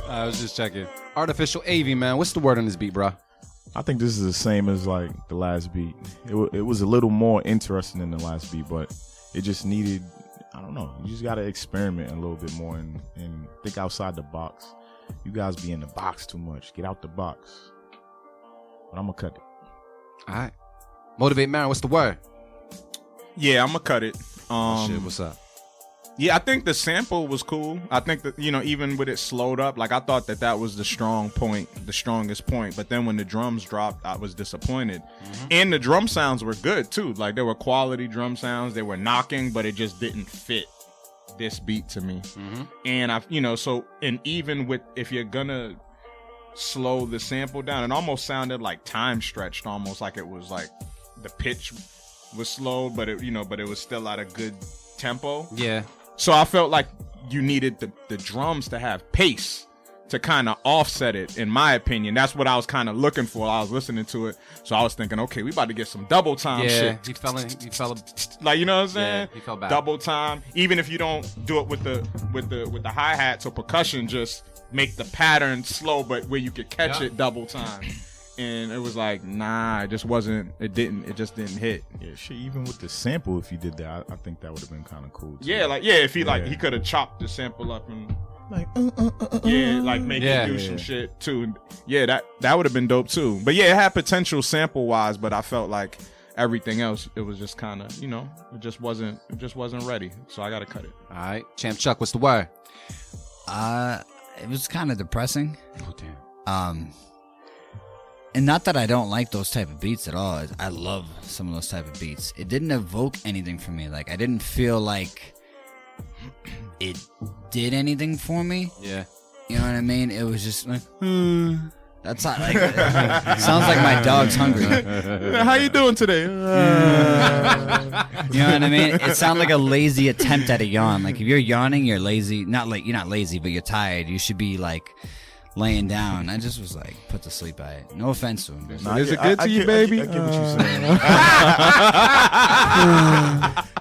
I was just checking. Artificial AV, man. What's the word on this beat, bro? I think this is the same as like the last beat. It was a little more interesting than the last beat, but it just needed, I don't know, you just got to experiment a little bit more and think outside the box. You guys be in the box too much. Get out the box. But I'm going to cut it. All right. Motivate Marin, what's the word? Yeah, I'm gonna cut it. Shit, what's up? Yeah, I think the sample was cool. I think that, even with it slowed up, like I thought that was the strongest point. But then when the drums dropped, I was disappointed. Mm-hmm. And the drum sounds were good too. Like they were quality drum sounds. They were knocking, but it just didn't fit this beat to me. Mm-hmm. And even with, if you're gonna slow the sample down, it almost sounded like time stretched, almost like it was like the pitch was slowed, but it was still at a good tempo. Yeah. So I felt like you needed the drums to have pace to kind of offset it, in my opinion. That's what I was kind of looking for. I was listening to it. So I was thinking, okay, we about to get some double time shit. He fell like, you know what I'm saying? Yeah, he fell back. Double time. Even if you don't do it with the hi-hats or percussion, just make the pattern slow, but where you could catch it double time. And it was like, nah, it just didn't hit. Yeah, shit, even with the sample, if you did that, I think that would have been kind of cool too. Yeah, if he could have chopped the sample up and make it do some shit too. Yeah, that would have been dope too. But yeah, it had potential sample wise, but I felt like everything else, it was just kind of, it just wasn't ready. So I gotta cut it. All right, Champ Chuck, what's the word? It was kind of depressing. Oh damn. And not that I don't like those type of beats at all. I love some of those type of beats. It didn't evoke anything for me. Like I didn't feel like it did anything for me. Yeah. You know what I mean? It was just like, that's not like it sounds like my dog's hungry. How you doing today? You know what I mean? It sounded like a lazy attempt at a yawn. Like if you're yawning, you're lazy. You're not lazy, but you're tired. You should be like laying down. I just was like put to sleep by it. No offense to him. Is it good to you, baby? I get what you're saying.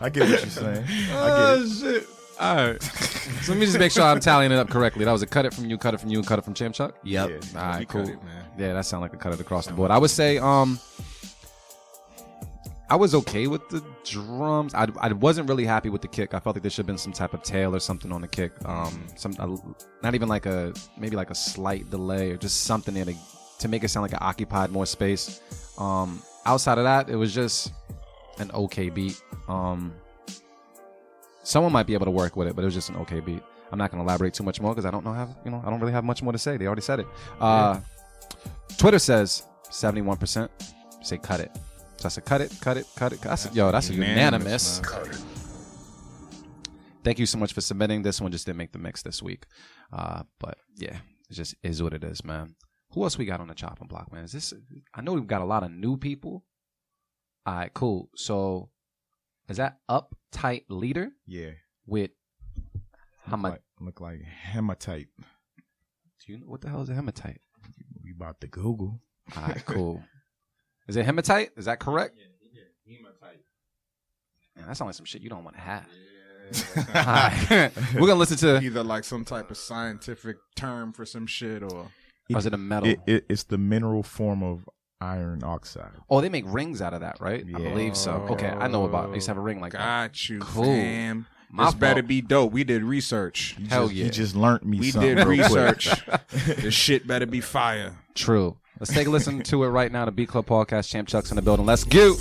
I get what you're saying. Shit. All right. So let me just make sure I'm tallying it up correctly. That was a cut it from you, cut it from you, and cut it from Champ Chuck? Yep. Yeah, all right, cool. It, man. Yeah, that sounds like a cut it across the board. I would say I was okay with the drums. I wasn't really happy with the kick. I felt like there should have been some type of tail or something on the kick. Not even like maybe like a slight delay or just something there to make it sound like it occupied more space. Outside of that, it was just an okay beat. Someone might be able to work with it, but it was just an okay beat. I'm not going to elaborate too much more because I don't really have much more to say. They already said it. Twitter says 71% say cut it. So I said cut it. That's a unanimous. thank you so much for submitting. This one just didn't make the mix this week. But yeah, it just is what it is, man. Who else we got on the chopping block, man? I know we've got a lot of new people. All right, cool. So is that Uptight Leader? Yeah. With look like hematite. Do you know what the hell is a hematite? We about to Google. All right, cool. Is it hematite? Is that correct? Yeah, hematite. Man, that sounds like some shit you don't want to have. Yeah. All right. We're going to listen to... Either like some type of scientific term for some shit or is it a metal? It's the mineral form of iron oxide. Oh, they make rings out of that, right? Yeah. I believe so. Okay, I know about it. I used to have a ring like that. Got you, Cool. fam. My This better fault. be dope. We did research. Hell yeah. You just learned me We something did real quick. research. This shit better be fire. True. Let's take a listen to it right now. The Beat Club Podcast. Champ Chuck's in the building. Let's go.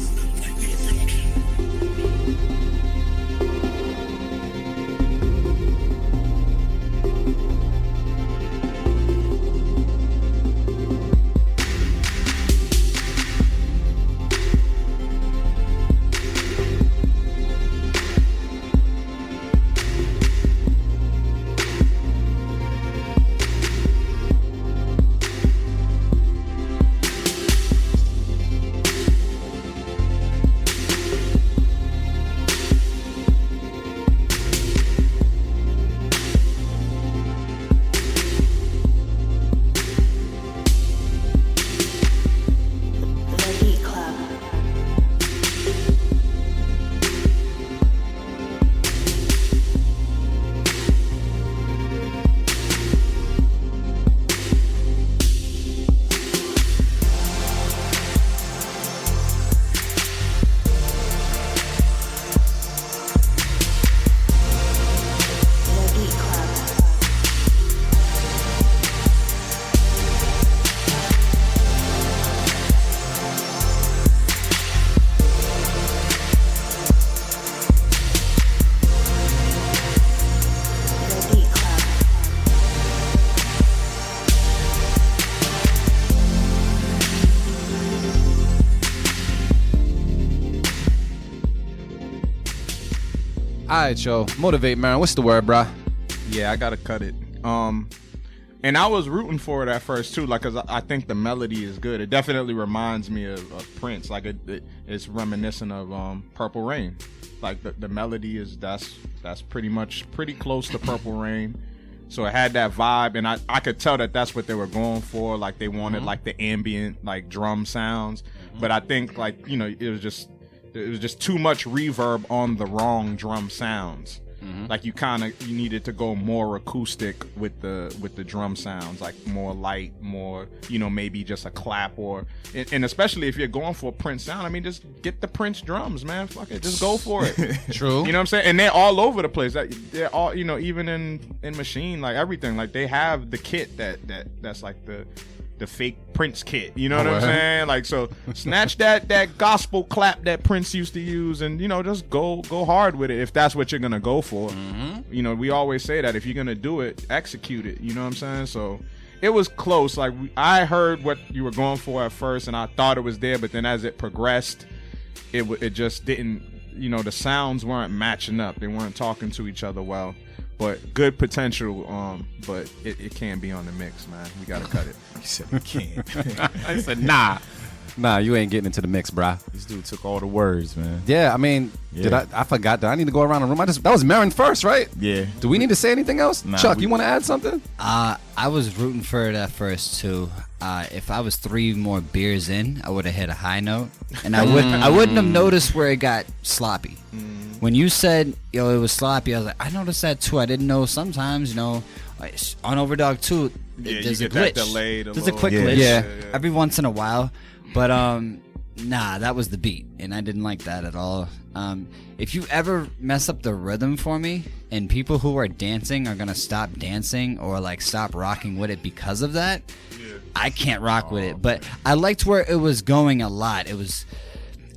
The Beat Club. The Beat Club. The Beat Club. All right, yo. Motivate, man. What's the word, bruh? Yeah, I gotta cut it. And I was rooting for it at first too, like, cause I think the melody is good. It definitely reminds me of Prince. Like it's reminiscent of Purple Rain. Like the melody is that's pretty close to Purple Rain. So it had that vibe, and I could tell that that's what they were going for. Like they wanted like the ambient like drum sounds, but I think like it was just too much reverb on the wrong drum sounds. Like you needed to go more acoustic with the drum sounds, like more light, more maybe just a clap and especially if you're going for a Prince sound. I mean, just get the Prince drums, man. Fuck it, just go for it. True. You know what I'm saying? And they're all over the place. They're all even in Machine, like everything. Like they have the kit that's like the fake Prince kit, you know what I'm saying? Like, so snatch that gospel clap that Prince used to use, and just go hard with it if that's what you're gonna go for. We always say that if you're gonna do it, execute it. You know what I'm saying? So it was close. Like I heard what you were going for at first, and I thought it was there, but then as it progressed, it just didn't. The sounds weren't matching up. They weren't talking to each other well. But good potential, but it can't be on the mix, man. We gotta cut it. He said he can't. I said, nah, you ain't getting into the mix, bruh. This dude took all the words, man. Yeah, I mean, Yeah. I forgot that I need to go around the room. That was Marin first, right? Yeah. Do we need to say anything else? Nah, Chuck, you want to add something? I was rooting for it at first too. If I was 3 more beers in, I would have hit a high note, and I wouldn't have noticed where it got sloppy. When you said it was sloppy, I was like, I noticed that too. I didn't know sometimes on Overdog 2, there's you a get that glitch. delayed There's a quick Yeah. glitch Yeah. every once in a while, but nah, that was the beat, and I didn't like that at all. If you ever mess up the rhythm for me, and people who are dancing are gonna stop dancing or like stop rocking with it because of that, I can't rock with it. But I liked where it was going a lot.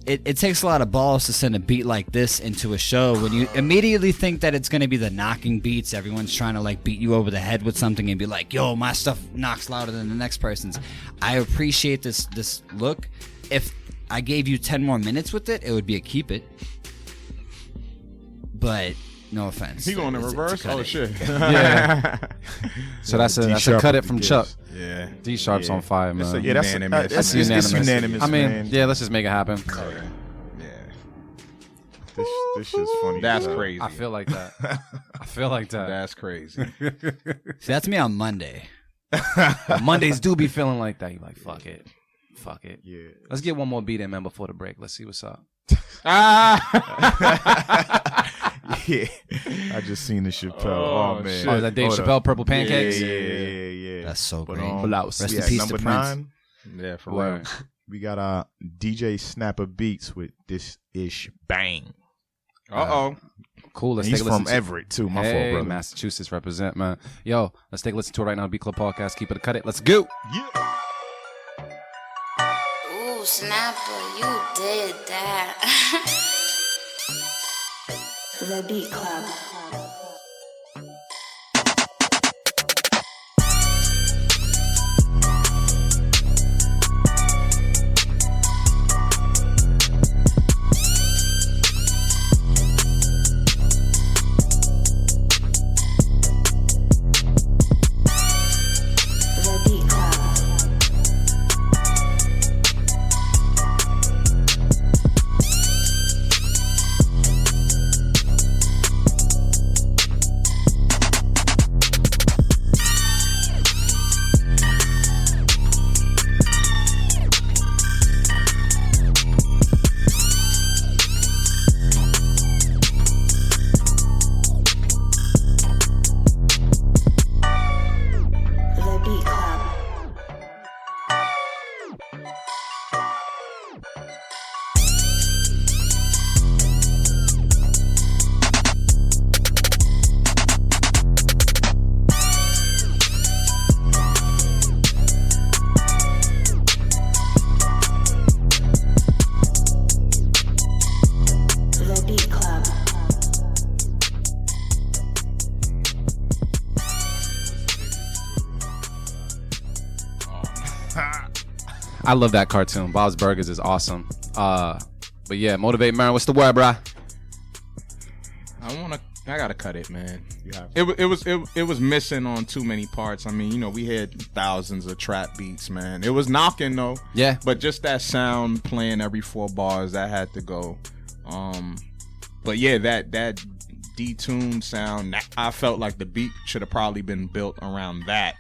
It takes a lot of balls to send a beat like this into a show when you immediately think that it's going to be the knocking beats. Everyone's trying to like beat you over the head with something and be like, yo, my stuff knocks louder than the next person's. I appreciate this look. If I gave you 10 more minutes with it, it would be a keep it. But No offense. He going in reverse? Oh, shit. Yeah. So that's a cut it from Chuck. Yeah. D Sharp's on fire, man. That's unanimous. It's unanimous. unanimous. I mean, man. yeah, let's just make it happen. This shit's funny. That's crazy. I feel like that. That's crazy. See, that's me on Monday. Mondays do be feeling like that. You like, fuck it. Yeah. Let's get one more beat in, man, before the break. Let's see what's up. Yeah. I just seen the Chappelle. Oh, man. Oh, is that Dave Hold Chappelle, up. Purple Pancakes? Yeah. That's so But, great. Blouse. Rest we in at peace number to Prince. 9. Yeah, for Word. real. We got DJ Snapper Beats with This Ish Bang. Cool. Let's He's take a listen from Everett, too. My fault, Hey, brother. Massachusetts represent, man. Yo, let's take a listen to it right now. Beat Club Podcast. Keep it, cut it. Let's go. Yeah. Ooh, Snapper, you did that. The Beat Club. The Beat Club. The Beat Club. The Beat Club. I love that cartoon. Bob's Burgers is awesome. But yeah, Motivate Marin. What's the word, bruh? I gotta cut it, man. It was missing on too many parts. I mean, you know, we had thousands of trap beats, man. It was knocking though. Yeah. But just that sound playing every 4 bars, that had to go. But yeah, that detuned sound, I felt like the beat should have probably been built around that.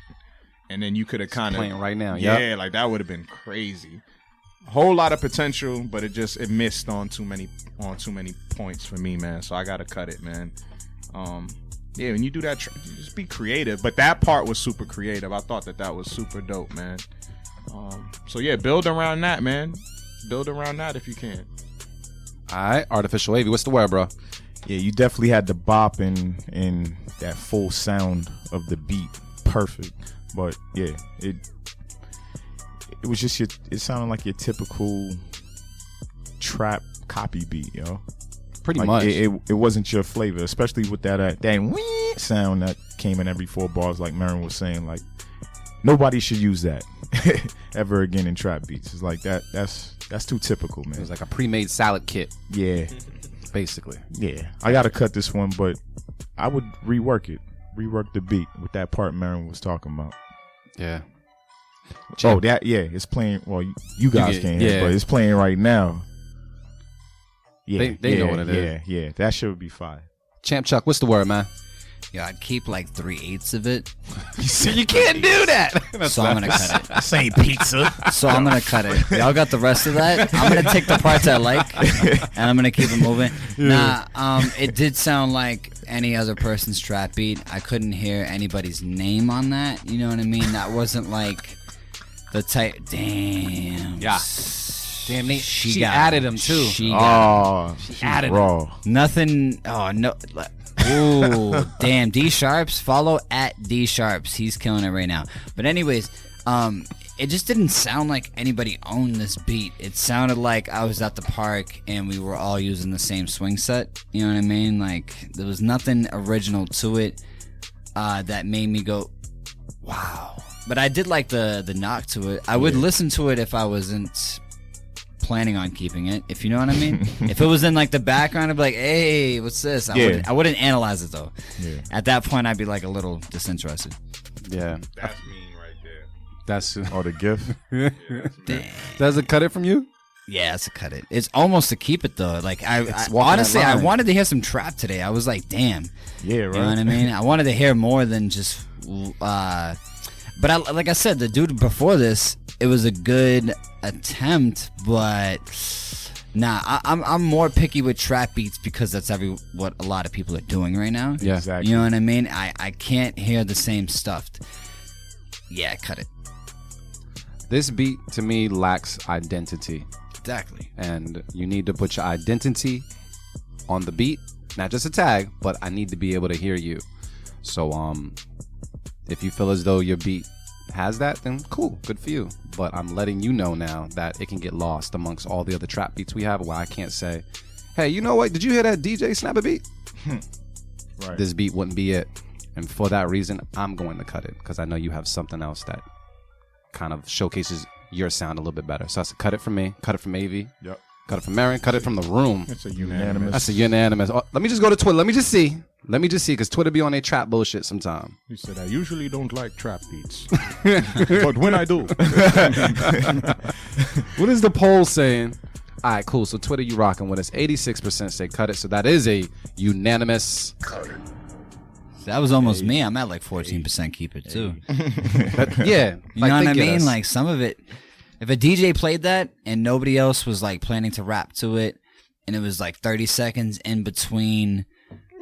And then you could have kind of playing right now. Yeah, Yep. like that would have been crazy. Whole lot of potential, but it missed on too many points for me, man. So I gotta cut it, man. Yeah, when you do that, just be creative. But that part was super creative. I thought that was super dope, man. So yeah, build around that, man. Build around that if you can. All right, Artificial Wavy. What's the word, bro? Yeah, you definitely had the bop and that full sound of the beat. Perfect. But yeah, it was just it sounded like your typical trap copy beat, yo. Pretty Like, much. It wasn't your flavor, especially with that wee sound that came in every 4 bars, like Marin was saying. Like, nobody should use that ever again in trap beats. It's like that's too typical, man. It was like a pre-made salad kit, Yeah, basically. yeah. I gotta cut this one, but I would rework the beat with that part Marin was talking about. Yeah. Oh, it's playing. Well, you guys can't hear, yeah. but it's playing right now. Yeah, They know what it is. Yeah, that should be fire. Champ Chuck, what's the word, man? Yeah, I'd keep like 3/8 of it. You can't do that. So I'm gonna cut it. This ain't pizza. So I'm gonna cut it. Y'all got the rest of that. I'm gonna take the parts I like, and I'm gonna keep it moving. Nah, it did sound like any other person's trap beat. I couldn't hear anybody's name on that. You know what I mean? That wasn't like the type. Damn. Yeah. Damn, Nate. She got added him too. She got Oh, she's added raw. nothing. Oh no. Ooh, damn. D Sharps. Follow at D Sharps. He's killing it right now. But anyways, it just didn't sound like anybody owned this beat. It sounded like I was at the park and we were all using the same swing set. You know what I mean? Like there was nothing original to it that made me go, wow. But I did like the knock to it. I would listen to it if I wasn't planning on keeping it, if you know what I mean. If it was in like the background, I'd be like, hey, what's this? I wouldn't analyze it though. Yeah. At that point, I'd be like a little disinterested. Yeah. That's mean right there. That's or the gift. Damn. Does it cut it from you? Yeah, it's a cut it. It's almost to keep it though. Like I honestly, I wanted to hear some trap today. I was like, damn. Yeah, right. You know what I mean? I wanted to hear more than just. But like I said, the dude before this, it was a good attempt, but nah, I'm more picky with trap beats because that's what a lot of people are doing right now. Yeah, exactly. You know what I mean? I can't hear the same stuff. Yeah, cut it. This beat to me lacks identity. Exactly. And you need to put your identity on the beat, not just a tag, but I need to be able to hear you. So if you feel as though your beat has that, then cool, good for you. But I'm letting you know now that it can get lost amongst all the other trap beats we have, where I can't say, hey, you know what, did you hear that DJ snap a beat? Right. This beat wouldn't be it. And for that reason, I'm going to cut it, because I know you have something else that kind of showcases your sound a little bit better. So I said, cut it from me, cut it from AV, yep. Cut it from Marin, cut it from the room. It's a unanimous. That's a unanimous. Oh, let me just go to Twitter. Let me just see, because Twitter be on their trap bullshit sometime. He said, I usually don't like trap beats, but when I do. What is the poll saying? All right, cool. So Twitter, you rocking with us. 86% say cut it. So that is a unanimous cut it. That was almost me. I'm at like 14% keep it too. Yeah. You know what I mean? Like some of it, if a DJ played that and nobody else was like planning to rap to it, and it was like 30 seconds in between.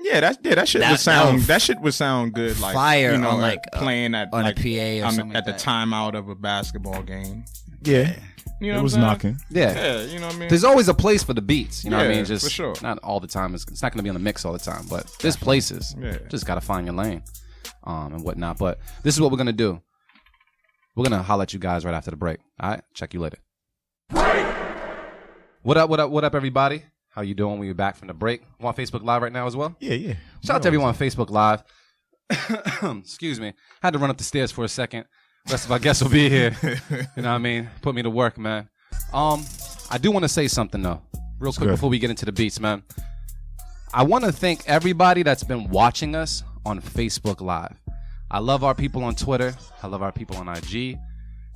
Yeah, that shit would sound good. Like fire, you know, on like playing at on like, a PA or something at like the that. timeout of a basketball game. Yeah. You know it was what I'm knocking. Yeah, you know what I mean? There's always a place for the beats. You know what I Yeah, mean? Just for sure. Not all the time. It's not going to be on the mix all the time, but there's places. Yeah. Just got to find your lane and whatnot. But this is what we're going to do. We're going to holler at you guys right after the break. All right? Check you later. What up, everybody? How you doing? We're back from the break. We're on Facebook Live right now as well? Yeah. Shout out to everyone on Facebook Live. Excuse me. Had to run up the stairs for a second. Rest of our guests will be here. You know what I mean? Put me to work, man. I do want to say something, though, real quick before we get into the beats, man. I want to thank everybody that's been watching us on Facebook Live. I love our people on Twitter. I love our people on IG.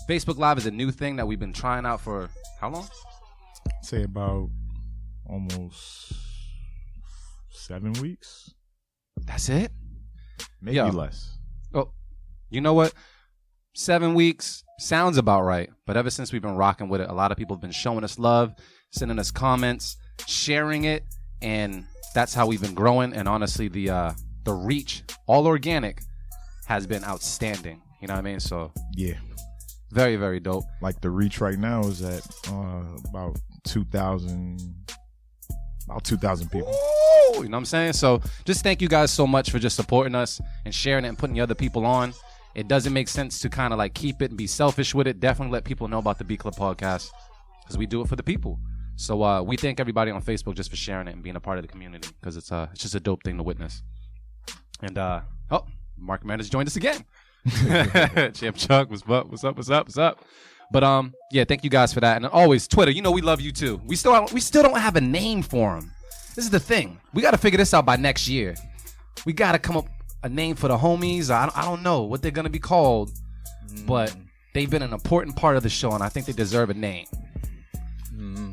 Facebook Live is a new thing that we've been trying out for how long? Say about almost 7 weeks. That's it? Maybe less. Oh, you know what? 7 weeks sounds about right. But ever since we've been rocking with it, a lot of people have been showing us love, sending us comments, sharing it, and that's how we've been growing. And honestly, the reach, all organic, has been outstanding. You know what I mean? So yeah, very, very dope. Like the reach right now is at about 2,000 people. Ooh, you know what I'm saying? So just thank you guys so much for just supporting us and sharing it and putting the other people on. It doesn't make sense to kind of like keep it and be selfish with it. Definitely let people know about the Beat Club podcast because we do it for the people. So we thank everybody on Facebook just for sharing it and being a part of the community because it's just a dope thing to witness. And Mark Manders joined us again. Champ Chuck, what's up? But yeah, thank you guys for that. And always Twitter, you know we love you too. We still don't have a name for him. This is the thing. We got to figure this out by next year. We got to come up a name for the homies. I don't know what they're gonna be called, but they've been an important part of the show, and I think they deserve a name.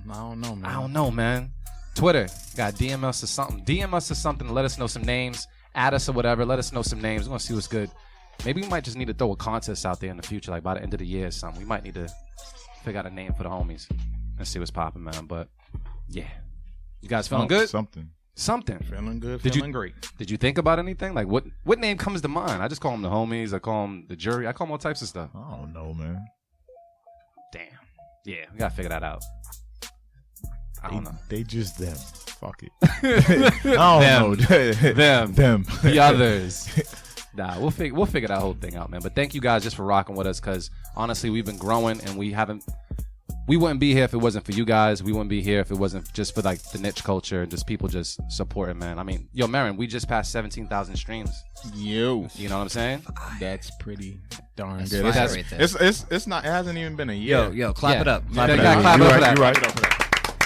I don't know, man. Twitter, got DM us or something. DM us or something. Let us know some names. Add us or whatever. Let us know some names. We're gonna see what's good. Maybe we might just need to throw a contest out there in the future, like by the end of the year or something. We might need to figure out a name for the homies and see what's popping, man. But yeah, you guys feeling good? Something. Feeling good, feeling great. Did you think about anything? Like, what name comes to mind? I just call them the homies. I call them the jury. I call them all types of stuff. I don't know, man. Damn. Yeah, we got to figure that out. I don't know. They just them. Fuck it. I don't know. Them. The others. Nah, we'll figure that whole thing out, man. But thank you guys just for rocking with us because, honestly, we've been growing and we wouldn't be here if it wasn't for you guys. We wouldn't be here if it wasn't just for like the niche culture and just people just supporting, man. I mean, yo, Marin, we just passed 17,000 streams. You know what I'm saying? That's pretty darn That's good. right there. It's not. It hasn't even been a year. Yo, clap it up. Clap it up. You're right.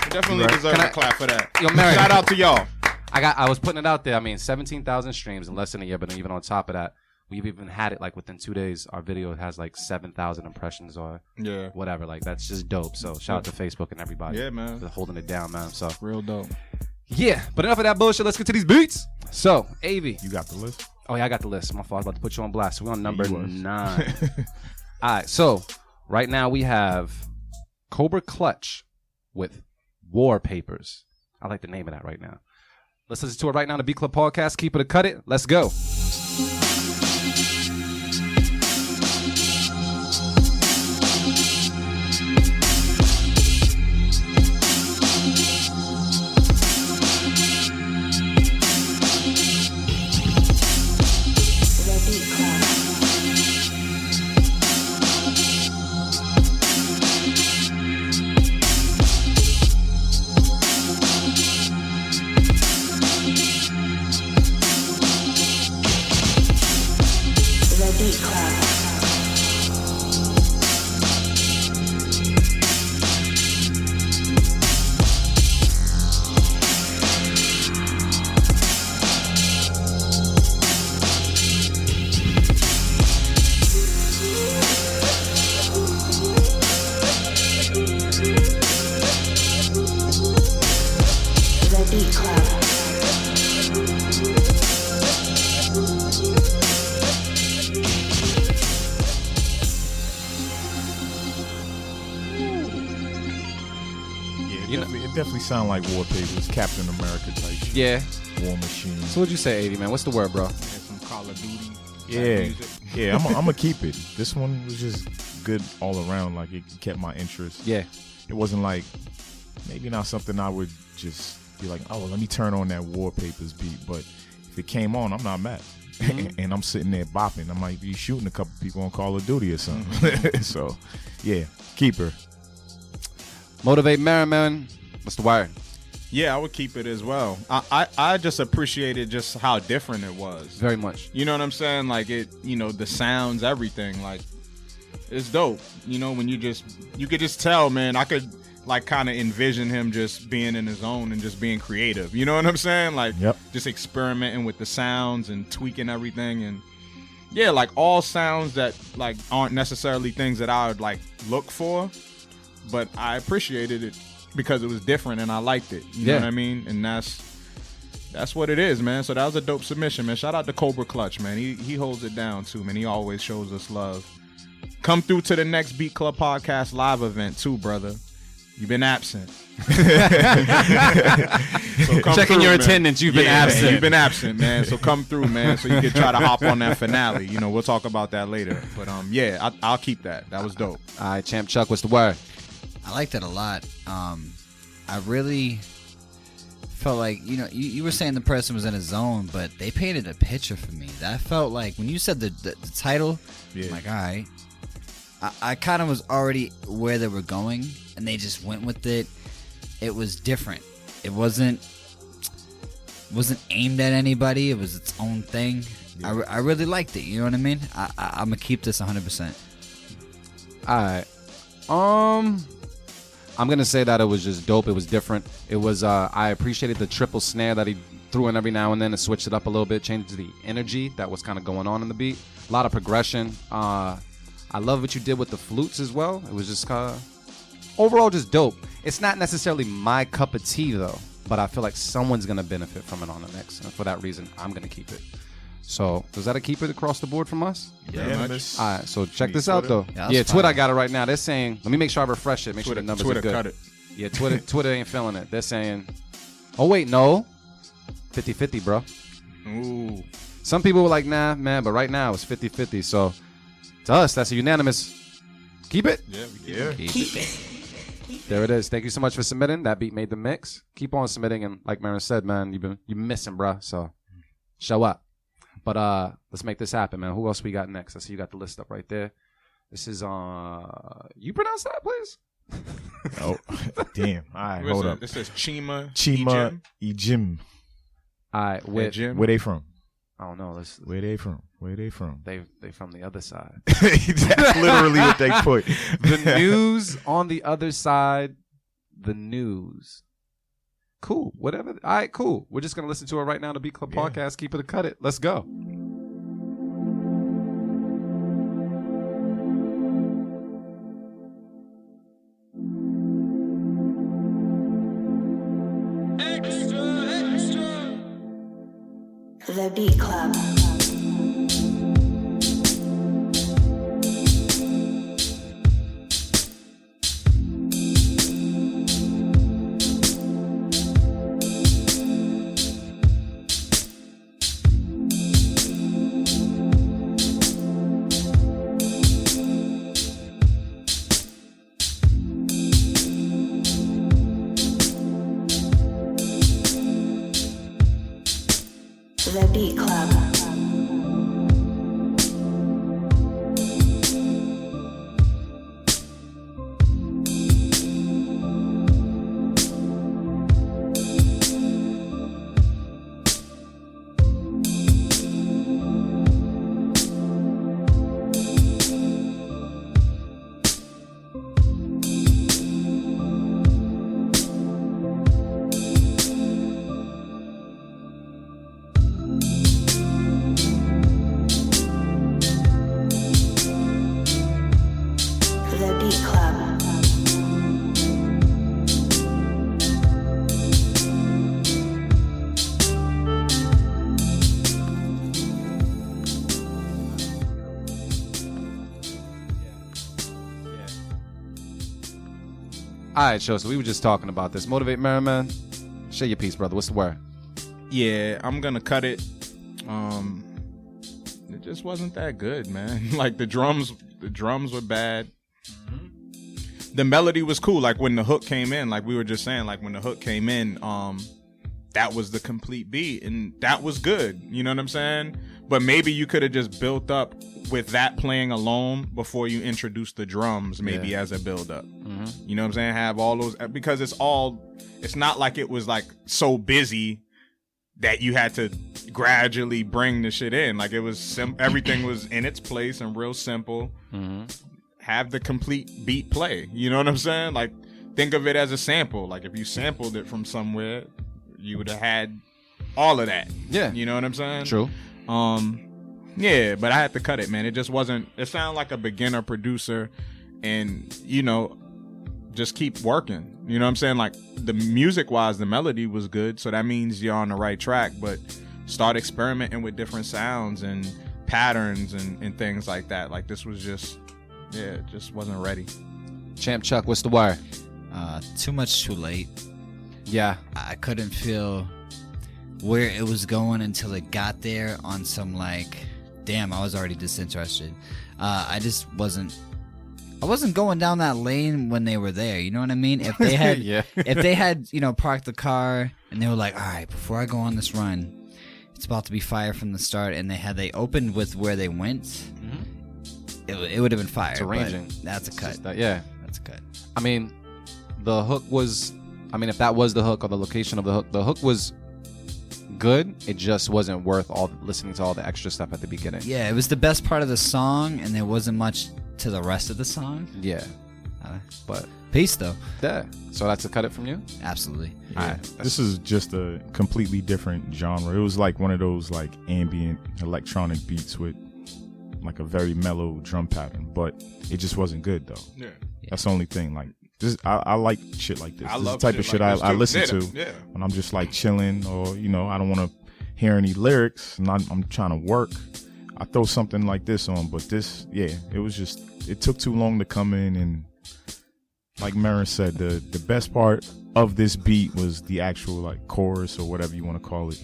Definitely deserve a clap for that. Yo, Mary, shout out to y'all. I was putting it out there. I mean, 17,000 streams in less than a year, but then even on top of that, we've even had it like within 2 days. Our video has like 7,000 impressions or whatever. Like that's just dope. So shout out to Facebook and everybody. Yeah, man, for holding it down, man. So real dope. Yeah, but enough of that bullshit. Let's get to these beats. So, AV, you got the list? Oh yeah, I got the list. My fault. I was about to put you on blast. So we're on number 9. All right. So right now we have Cobra Clutch with War Papers. I like the name of that right now. Let's listen to it right now on the Beat Club Podcast. Keep it or cut it. Let's go. Definitely sound like War Papers, Captain America type shit. Yeah. War Machine. So what'd you say, 80, man? What's the word, bro? Some Call of Duty. Yeah, I'm gonna keep it. This one was just good all around. Like it kept my interest. Yeah. It wasn't like maybe not something I would just be like, oh, well, let me turn on that War Papers beat. But if it came on, I'm not mad. Mm-hmm. And I'm sitting there bopping. I might be shooting a couple people on Call of Duty or something. Mm-hmm. So, yeah, keep her. Motivate Merriman. What's the word? Yeah, I would keep it as well. I just appreciated just how different it was. Very much. You know what I'm saying? Like it, the sounds, everything. Like it's dope. When you could just tell, man. I could like kind of envision him just being in his own and just being creative. You know what I'm saying? Like just experimenting with the sounds and tweaking everything and yeah, like all sounds that like aren't necessarily things that I would like look for, but I appreciated it. Because it was different and I liked it. You know what I mean? And that's what it is, man. So that was a dope submission, man. Shout out to Cobra Clutch, man. He holds it down too, man. He always shows us love. Come through to the next Beat Club Podcast live event too, brother. You've been absent. So checking your attendance, you've been absent. Man, you've been absent, man. So come through, man. So you can try to hop on that finale. We'll talk about that later. But yeah, I'll keep that. That was dope. All right, Champ Chuck, what's the word? I liked it a lot. I really felt like, you were saying the person was in a zone, but they painted a picture for me. That felt like, when you said the title, I'm like, all right. I kind of was already where they were going, and they just went with it. It was different. It wasn't aimed at anybody. It was its own thing. Yeah. I really liked it. You know what I mean? I'm going to keep this 100%. All right. I'm going to say that it was just dope. It was different. It was, I appreciated the triple snare that he threw in every now and then and switched it up a little bit, changed the energy that was kind of going on in the beat. A lot of progression. I love what you did with the flutes as well. It was just kind of, overall, just dope. It's not necessarily my cup of tea, though, but I feel like someone's going to benefit from it on the mix. And for that reason, I'm going to keep it. So, is that a keep it across the board from us? Yeah. All right, so check this out, though. Yeah, Twitter, I got it right now. They're saying, let me make sure I refresh it, make sure the numbers are good. Cut it. Yeah, Twitter ain't feeling it. They're saying, oh, wait, no. 50-50, bro. Ooh. Some people were like, nah, man, but right now it's 50-50. So, to us, that's a unanimous keep it. Yeah. Keep it. There it is. Thank you so much for submitting. That beat made the mix. Keep on submitting, and like Marin said, man, you're missing, bro. So, show up. But let's make this happen, man. Who else we got next? I see you got the list up right there. This is you pronounce that, please? Oh, damn. All right, hold up. This says Chima Ejim. All right, where they from? I don't know. Where they from? They from the other side. That's literally what they put. The news on the other side. the news. Cool. Whatever. All right, cool. We're just going to listen to it right now on the Beat Club podcast. Keep it or cut it. Let's go. The Beat Club. The Beat Club. All right, so we were just talking about this. Motivate Merriman. Share your piece, brother. What's the word? Yeah, I'm gonna cut it. It just wasn't that good, man. Like the drums were bad. The melody was cool. Like when the hook came in, like we were just saying, like when the hook came in, that was the complete beat, and that was good. You know what I'm saying? But maybe you could have just built up with that playing alone before you introduce the drums, maybe as a build up. You know what I'm saying? Have all those, because it's not like it was like so busy that you had to gradually bring the shit in. Like it was everything was in its place and real simple. Have the complete beat play. You know what I'm saying? Like think of it as a sample. Like if you sampled it from somewhere, you would have had all of that. Yeah. You know what I'm saying? True. Yeah, but I had to cut it, man. It just wasn't, it sounded like a beginner producer, and, you know, just keep working. You know what I'm saying? Like, the music-wise, the melody was good, so that means you're on the right track, but start experimenting with different sounds and patterns and things like that. Like, this was just, it just wasn't ready. Champ Chuck, what's the wire? Too much too late. Yeah. I couldn't feel where it was going until it got there on some, like, damn, I was already disinterested. I wasn't going down that lane when they were there. You know what I mean? If they had, if they had, you know, parked the car and they were like, all right, before I go on this run, it's about to be fire from the start, and they opened with where they went, it would have been fire. It's arranging. That's a cut. That's a cut. I mean, the hook was, if that was the hook or the location of the hook was good. It just wasn't worth listening to all the extra stuff at the beginning. Yeah, it was the best part of the song, and there wasn't much to the rest of the song. Yeah, but peace though. Yeah. So that's a cut it from you. Absolutely. Yeah. All right, this is just a completely different genre. It was like one of those like ambient electronic beats with like a very mellow drum pattern, but it just wasn't good though. Yeah. That's the only thing. Like this, I like shit like this. This is the type of shit like I listen to when I'm just like chilling, or you know, I don't want to hear any lyrics and I'm trying to work. I throw something like this on, but this, it was just, it took too long to come in, and like Maren said, the best part of this beat was the actual like chorus or whatever you want to call it.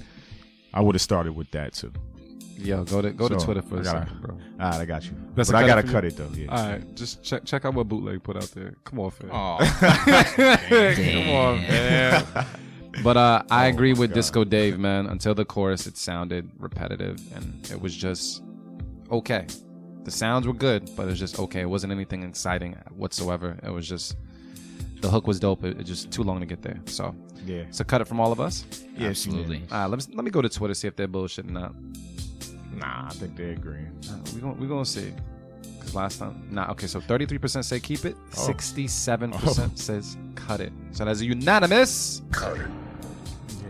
I would have started with that too. Yo, go to Twitter for a second, bro. All right, I got you. But I gotta cut it though. Yeah. All right, just check out what Bootleg put out there. Come on, fam. Come on, man. But I agree with Disco Dave, man. Until the chorus, it sounded repetitive, and it was just okay. The sounds were good, but it was just okay. It wasn't anything exciting whatsoever. It was just, the hook was dope. It just too long to get there. So cut it from all of us. Yeah, absolutely. Let me go to Twitter, see if they're bullshitting now. Nah, I think they're agreeing. We're gonna see. Cause last time, okay. So 33% say keep it. 67% says Cut It. So that's a unanimous. Cut it.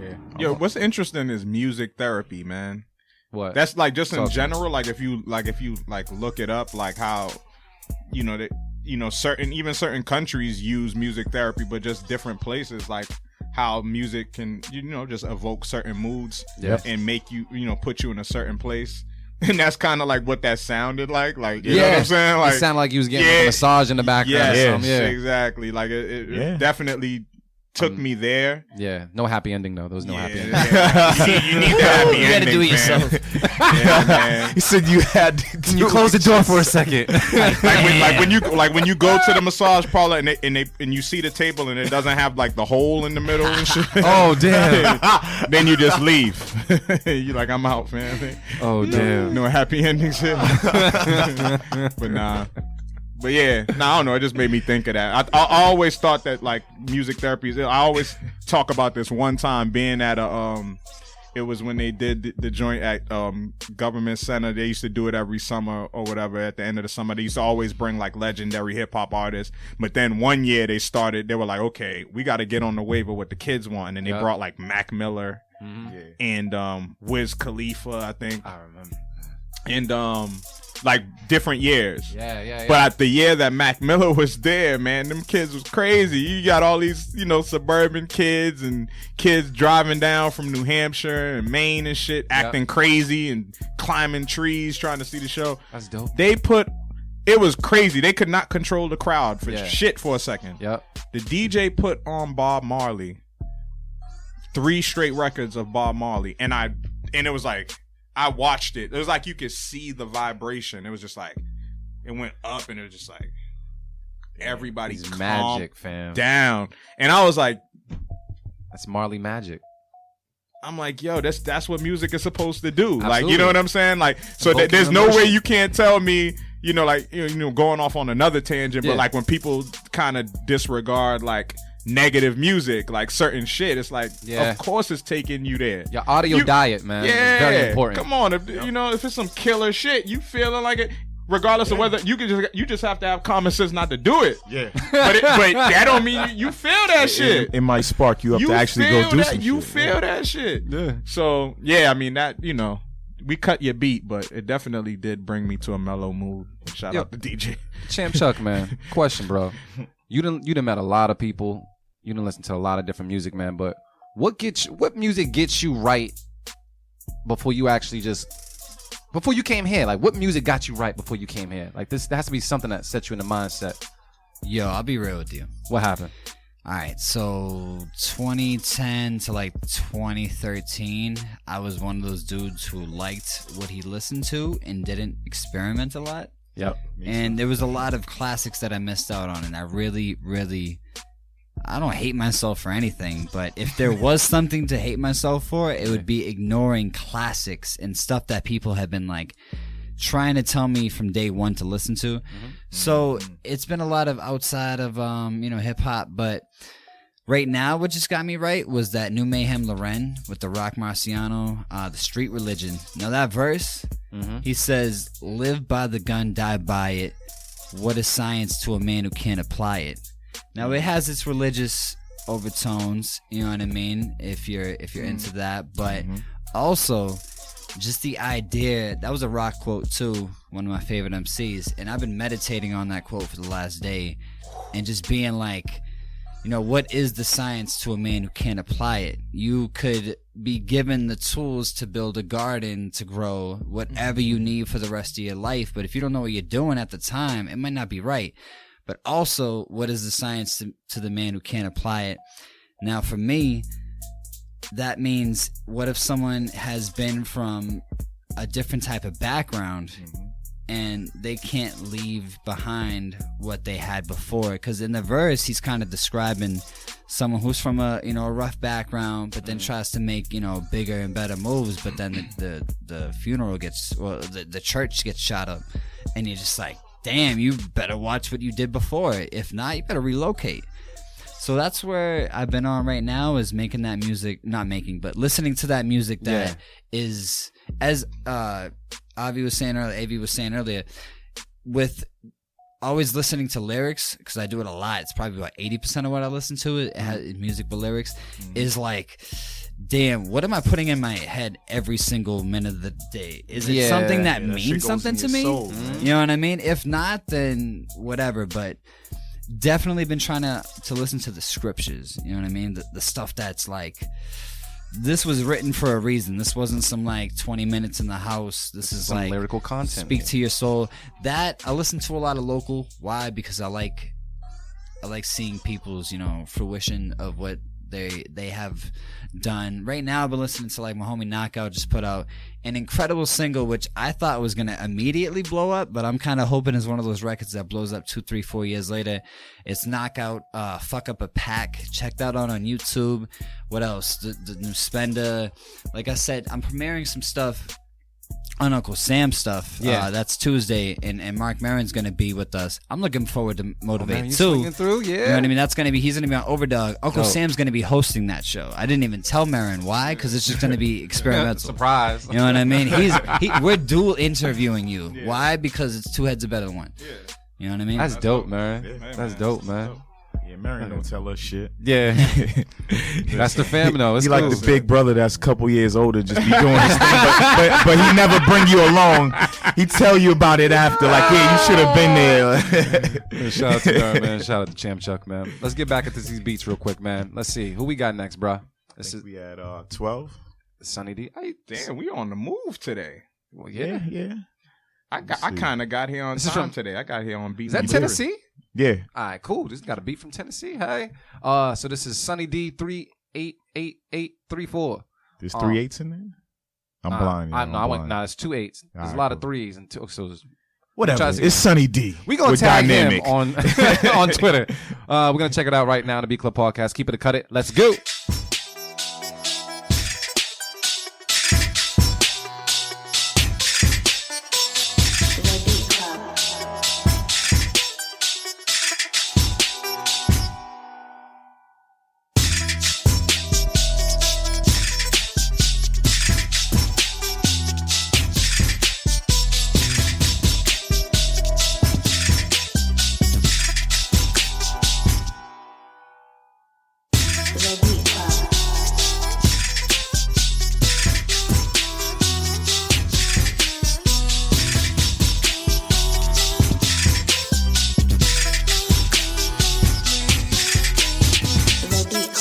Yeah. Yo, what's interesting is music therapy, man. What? That's like just in Okay. general. Like if you look it up, like how, certain countries use music therapy, but just different places, like how music can, just evoke certain moods and make you, put you in a certain place. And that's kind of like what that sounded like. Like, you know what I'm saying? Like, it sounded like you was getting like a massage in the background. Yes, or something. Yeah, exactly. Like it definitely took me there. Yeah, no happy ending though. There was no happy ending. You need the happy You gotta ending, do it fam. yourself. Yeah, man. He said you had to You close the door for a second. like when you go to the massage parlor and you see the table and it doesn't have like the hole in the middle and shit. Oh damn. Then you just leave. You're like, I'm out, man. Oh damn. No happy endings here. But nah. But yeah, I don't know. It just made me think of that. I always thought that like music therapy is. I always talk about this one time being at a it was when they did the joint at Government Center. They used to do it every summer or whatever. At the end of the summer, they used to always bring like legendary hip hop artists. But then one year they were like, okay, we got to get on the wave of what the kids want, and they brought like Mac Miller and Wiz Khalifa, I think. I remember. And like different years. Yeah. But at the year that Mac Miller was there, man, them kids was crazy. You got all these, suburban kids and kids driving down from New Hampshire and Maine and shit, acting crazy and climbing trees trying to see the show. That's dope. It was crazy. They could not control the crowd for shit for a second. Yep. The DJ put on Bob Marley, 3 straight records of Bob Marley, and it was like, I watched it. It was like you could see the vibration. It was just like, it went up and it was just like, everybody calmed magic, fam. down. And I was like, that's Marley magic. I'm like, yo, that's what music is supposed to do. Absolutely. Like, you know what I'm saying? Like, so there's no way you can't tell me, going off on another tangent, but like when people kind of disregard like negative music, like certain shit, it's like, of course it's taking you there. Your audio diet, man, is very important. Come on, if it's some killer shit, you feeling like it, regardless of whether you just have to have common sense not to do it. Yeah, but that don't mean you feel that shit. It might spark you up to actually go do some shit. You feel that shit. Yeah. So I mean that we cut your beat, but it definitely did bring me to a mellow mood. Shout out to DJ Champ Chuck, man. Question, bro. You done met a lot of people. You done listen to a lot of different music, man. But what music gets you right before you came here? Like, what music got you right before you came here? Like, there has to be something that sets you in the mindset. Yo, I'll be real with you. What happened? All right, so 2010 to like 2013, I was one of those dudes who liked what he listened to and didn't experiment a lot. Yep. And there was a lot of classics that I missed out on, and I really, I don't hate myself for anything, but if there was something to hate myself for, it would be ignoring classics and stuff that people have been like trying to tell me from day one to listen to. So it's been a lot of outside of hip hop, but right now what just got me right was that New Mayhem Loren with the Rock Marciano, the Street Religion. Now that verse, he says, "Live by the gun, die by it. What is science to a man who can't apply it?" Now it has its religious overtones, you know what I mean, if you're into that, but also just the idea, that was a Rock quote too, one of my favorite MCs, and I've been meditating on that quote for the last day and just being like, what is the science to a man who can't apply it? You could be given the tools to build a garden, to grow whatever you need for the rest of your life, but if you don't know what you're doing at the time, it might not be right. But also, what is the science to the man who can't apply it? Now, for me, that means, what if someone has been from a different type of background and they can't leave behind what they had before? Because in the verse, he's kind of describing someone who's from a rough background, but then tries to make bigger and better moves. But then the funeral the church gets shot up, and you're just like, damn, you better watch what you did before. If not, you better relocate. So that's where I've been on right now, is making that music, but listening to that music that is, as AV was saying earlier, with always listening to lyrics, because I do it a lot. It's probably about 80% of what I listen to. It has music but lyrics. Is like, damn, what am I putting in my head every single minute of the day? Is it something that means something to me? Soul, you know what I mean? If not, then whatever. But definitely been trying to listen to the scriptures. You know what I mean? The stuff that's like, this was written for a reason. This wasn't some like 20 minutes in the house. This is some like lyrical content. Speak to your soul. That I listen to a lot of local. Why? Because I like seeing people's, you know, fruition of what they have done. Right now I've been listening to like my homie Knockout just put out an incredible single, which I thought was gonna immediately blow up, but I'm kind of hoping it's one of those records that blows up 2, 3, 4 years later. It's Knockout, Fuck Up a Pack. Check that out on YouTube. What else? The new Spender. Like I said, I'm premiering some stuff on Uncle Sam stuff. Yeah. That's Tuesday, and Mark Maron's gonna be with us. I'm looking forward to Motivate man, you too. swinging through, yeah. You know what I mean? That's gonna be, he's gonna be on Overdog. Uncle Dope. Sam's gonna be hosting that show. I didn't even tell Maron why, because it's just gonna be experimental. Surprise. You know what I mean? We're dual interviewing you. Yeah. Why? Because it's two heads are better than one. Yeah. You know what I mean? That's dope, man. Yeah, That's dope, man. Yeah, Marion don't tell us shit. Yeah. That's the family, though. It's He cool. like the big brother that's a couple years older, just be doing his thing, but he never bring you along. He tell you about it after, like, yeah, you should have been there. Shout out to her, man. Shout out to Champ Chuck, man. Let's get back into these beats real quick, man. Let's see. Who we got next, bro? This is We had 12. Sunny D. Damn, we on the move today. Well, Yeah. I kind of got here on This is time from- today. I got here on beat. Is that number Tennessee? Yeah. All right, cool. This got a beat from Tennessee. Hey. So this is Sunny D 388834. There's 3 8s in there? I'm blind. I I'm went. blind. Nah, it's 2 8s. There's All a right, lot of cool. 3s and 2. So Whatever. try to- It's Sunny D. we gonna We're tag dynamic. him on on Twitter. We're gonna check it out right now. The Beat Club Podcast. Keep it or cut it. Let's go. The Beat Club. The Beat Club. The Beat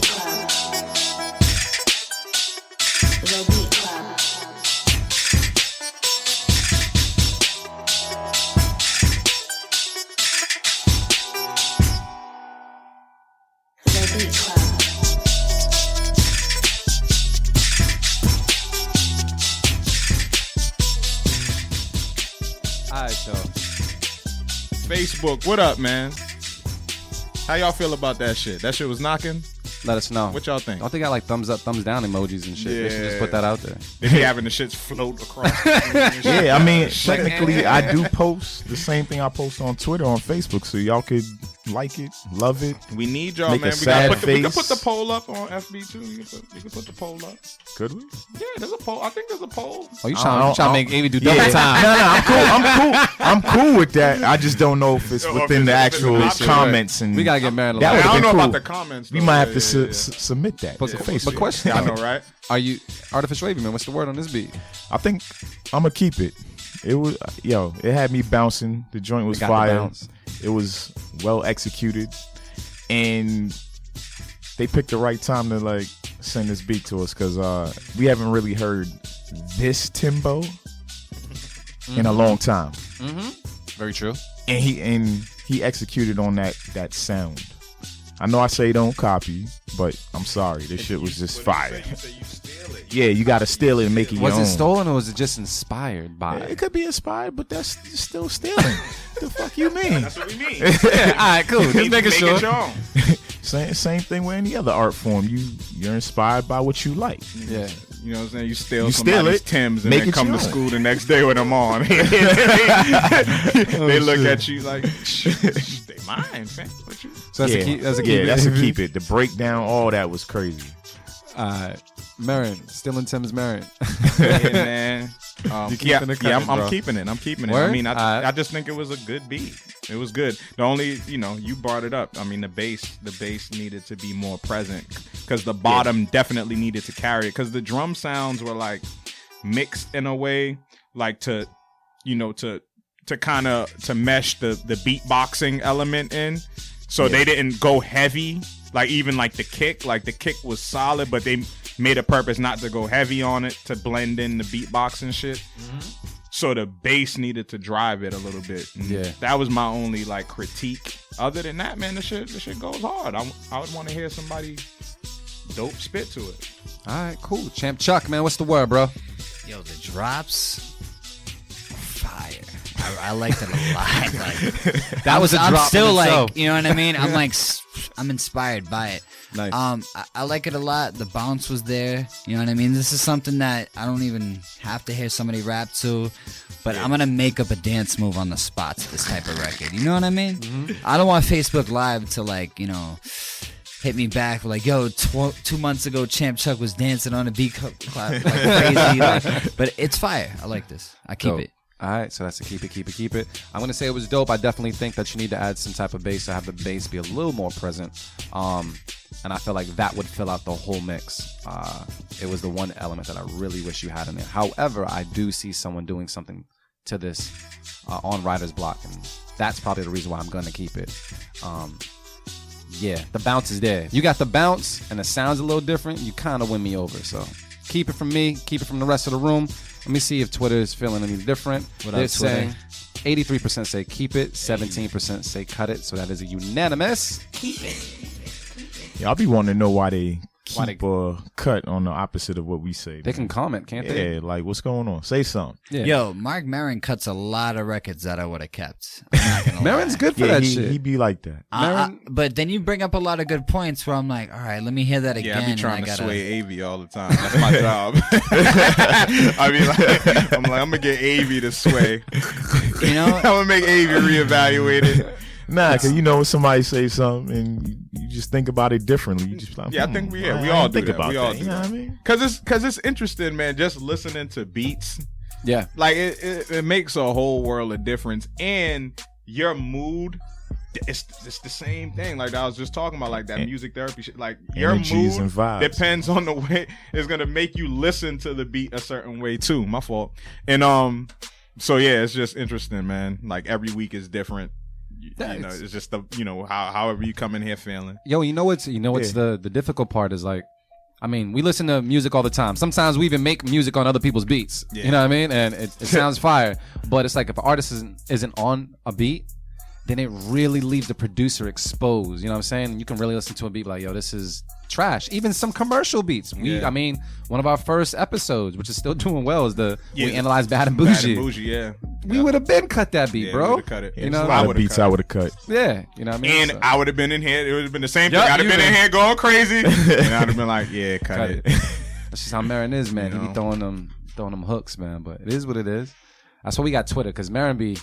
Club. The Beat Club. The Beat Club. The Beat Club. All right, so Facebook, what up, man? How y'all feel about that shit? That shit was knocking. let us know. What y'all think? Don't they got like thumbs up, thumbs down emojis and shit? They should just Yeah. put that out there. They be having the shits float across. Yeah, I mean, technically, I do post the same thing I post on Twitter, on Facebook, so y'all could like it, love it. We need y'all, Make a man. sad We can face. put the poll up on FB too. You can put the poll up. Could we? Yeah, there's a poll. I think there's a poll. Oh, you I trying don't- to make Amy do double Yeah. time? No, I'm cool with that. I just don't know if it's Or if within the it's an actual option. comments. And We gotta get married. That I would've don't been know cool. about the comments. we though. might have Yeah, to yeah, yeah. submit that. But, to but Facebook. question, I know, right? are you Artificial Wavy, man? What's the word on this beat? I think I'm gonna keep it. It was it had me bouncing. The joint was It got the fire. bounce. It was well executed, and they picked the right time to like send this beat to us because we haven't really heard this Timbo in a long time, Very true. and he executed on that sound. I know I say don't copy, but I'm sorry, this shit was just fire. Yeah, you gotta steal it and make it your Was own. it stolen or was it just inspired by? It could be inspired, but that's still stealing. The fuck you mean? That's what we mean. Yeah, all right, cool. Just making Make sure. it your own. Same thing with any other art form. You're inspired by what you like. Yeah. You know what I'm saying? You steal You steal somebody's it, Timbs and make then it come to yours. school the next day with them on. They look at you like, they mine, fam. What you? So that's a keep. That's a keep. That's a keep it. The breakdown, all that was crazy. Marin, still in Tim's Marin. Yeah, man. You keeping it coming, I'm bro. keeping it. I'm keeping it. Word? I mean, I just think it was a good beat. It was good. The only, you brought it up. I mean, the bass needed to be more present because the bottom definitely needed to carry it because the drum sounds were like mixed in a way, like to kind of to mesh the beatboxing element in. So they didn't go heavy, like even like the kick was solid, but they made a purpose not to go heavy on it to blend in the beatbox and shit. Mm-hmm. So the bass needed to drive it a little bit. And that was my only like critique. Other than that, man, the shit goes hard. I would want to hear somebody dope spit to it. All right, cool. Champ Chuck, man, what's the word, bro? Yo, the drops, fire. I liked it a lot. Like, That was a drop. I'm still in like, itself. you know what I mean? I'm like, I'm inspired by it. Nice. I like it a lot. The bounce was there. You know what I mean? This is something that I don't even have to hear somebody rap to, but I'm gonna make up a dance move on the spot to this type of record. You know what I mean? Mm-hmm. I don't want Facebook Live to like, hit me back like, yo, 2 months ago, Champ Chuck was dancing on a beat clap like crazy. But it's fire. I like this. I keep it. All right, so that's a keep it. I'm going to say it was dope. I definitely think that you need to add some type of bass to have the bass be a little more present. And I feel like that would fill out the whole mix. It was the one element that I really wish you had in there. However, I do see someone doing something to this on Writer's Block, and that's probably the reason why I'm going to keep it. Yeah, the bounce is there. You got the bounce, and the sound's a little different. You kind of win me over, so keep it from me. Keep it from the rest of the room. Let me see if Twitter is feeling any different. They're saying 83% say keep it, 17% say cut it. So that is a unanimous keep it. Yeah, I'll be wanting to know why they keep or cut on the opposite of what we say. They can comment, can't they? Yeah, like what's going on? Say something. Yeah. Yo, Mark Maron cuts a lot of records that I would have kept. I'm not gonna Maron's lie. good for that he, shit. He be like that. But then you bring up a lot of good points where I'm like, all right, let me hear that again. Yeah, I be trying and to I gotta, sway AV all the time. That's my job. I mean, I'm gonna get AV to sway. I'm gonna make AV reevaluate it. Nah, because when somebody say something and you just think about it differently. You just like, I think we all do that. We all do you know that. what I mean? Because it's interesting, man. Just listening to beats, Yeah. like it makes a whole world of difference. And your mood, it's the same thing. Like I was just talking about, like that music therapy shit. Like your Energies mood and vibes. depends on the way it's gonna make you listen to the beat a certain way too. My fault. And so yeah, it's just interesting, man. Like every week is different. It's just the however you come in here feeling. Yo, what's the difficult part is like, I mean, we listen to music all the time. Sometimes we even make music on other people's beats. Yeah. You know what I mean? And it sounds fire. But it's like if an artist isn't on a beat, then it really leaves the producer exposed. You know what I'm saying? You can really listen to a beat like, yo, this is trash. Even some commercial beats. I mean, one of our first episodes, which is still doing well, is we analyzed Bad and Bougie. Bad and Bougie, yeah. We would have been cut that beat, bro. We would have cut it. A lot of beats I would have cut. Yeah, you know what I mean? And I would have been in here. It would have been the same thing. I'd have been in here going crazy. And I'd have been like, yeah, cut it. That's just how Marin is, man. He be throwing them hooks, man. But it is what it is. That's why we got Twitter, because Marin be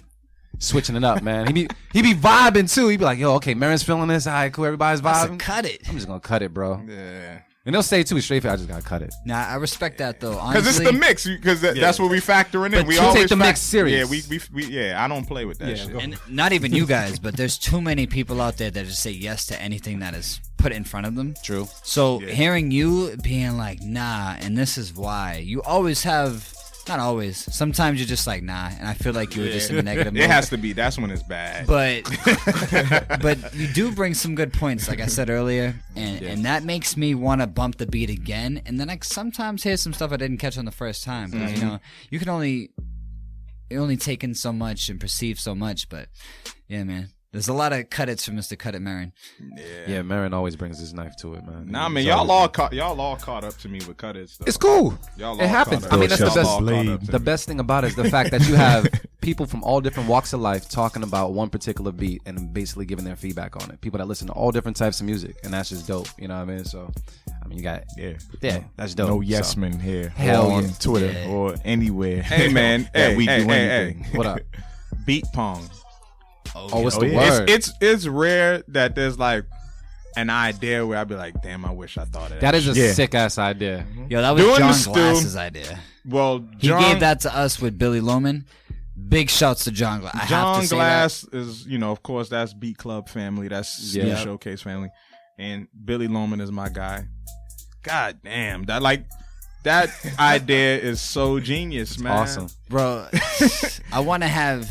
switching it up, man. He be vibing too. He be like, yo, okay, Marin's feeling this. All right, cool. Everybody's vibing. Cut it. I'm just gonna cut it, bro. Yeah. And they'll say too straight. I just gotta cut it. Nah, I respect that though. Because it's the mix. Because that's what we factoring in. But we you always take the mix serious. Yeah, we I don't play with that shit. And not even you guys, but there's too many people out there that just say yes to anything that is put in front of them. True. So hearing you being like, nah, and this is why, you always have. Not always. Sometimes you're just like, nah, and I feel like you were just in a negative mode. It has to be. That's when it's bad. But you do bring some good points, like I said earlier, and that makes me want to bump the beat again. And then I sometimes hear some stuff I didn't catch on the first time. Because, you only take in so much and perceive so much. But, yeah, man. There's a lot of cut-its from Mr. Cut It Marin. Yeah, Marin always brings his knife to it, man. Nah, man, He's y'all always- all caught up to me with cut it stuff. It's cool. Y'all It all happens. caught up. I mean, that's the Y'all best. all caught up to The me. best thing about it is the fact that you have people from all different walks of life talking about one particular beat and basically giving their feedback on it. People that listen to all different types of music, and that's just dope. You know what I mean? So, I mean, you got that's dope. No yes So, men here. Hell or on yeah. Twitter Yeah. or anywhere. Hey, man. that hey, we hey, do hey, anything. hey. What up? Beat Pong. Oh, what's Oh, the yeah. word? It's rare that there's like an idea where I'd be like, damn, I wish I thought of that. That is a Yeah. sick ass idea. Yo, that was Doing John the stew. Glass's idea. Well, He John, gave that to us with Billy Loman. Big shouts to John Glass. I have John to say Glass is, of course, that's Beat Club family. That's Yeah. Beat Showcase family. And Billy Loman is my guy. God damn. That idea is so genius, man. Awesome. that. Bro, I want to have...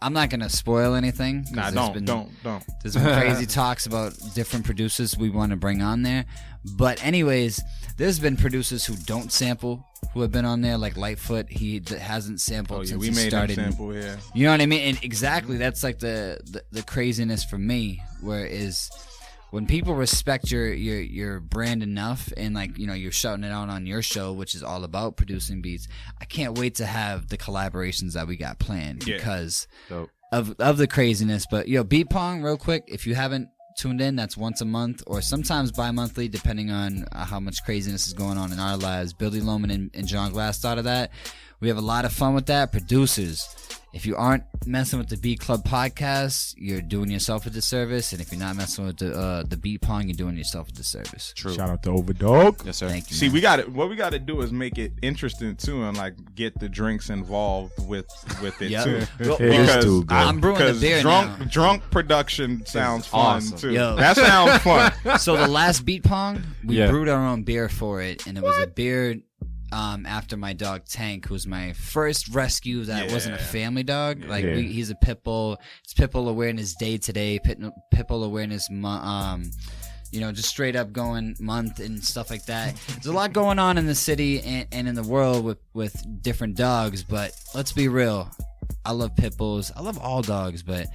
I'm not going to spoil anything. 'cause Nah, there's don't. There's been crazy talks about different producers we want to bring on there. But anyways, there's been producers who don't sample who have been on there, like Lightfoot. He hasn't sampled Oh, yeah, since we he made started. him sample here. You know what I mean? And exactly, that's like the craziness for me, where is when people respect your brand enough, and like you're shouting it out on your show, which is all about producing beats. I can't wait to have the collaborations that we got planned because Dope. of the craziness. But Beat Pong, real quick, if you haven't tuned in, that's once a month or sometimes bi-monthly, depending on how much craziness is going on in our lives. Billy Loman and John Glass thought of that. We have a lot of fun with that. Producers, if you aren't messing with the Beat Club podcast, you're doing yourself a disservice. And if you're not messing with the Beat Pong, you're doing yourself a disservice. True. Shout out to Overdog. Yes, sir. Thank you. See, man. what we got to do is make it interesting too, and like get the drinks involved with it Yep. too. Well, This dude, bro. I'm brewing the Because beer now. drunk production sounds fun awesome. too. Yo. That sounds fun. So the last Beat Pong, we Yeah. brewed our own beer for it, and it was a beer after my dog Tank, who's my first rescue that wasn't a family dog. Like Yeah. he's a pit bull. It's Pit Bull Awareness Day today. Pit Bull Awareness just straight up going month and stuff like that. There's a lot going on in the city and in the world with different dogs, but let's be real. I love pit bulls. I love all dogs, but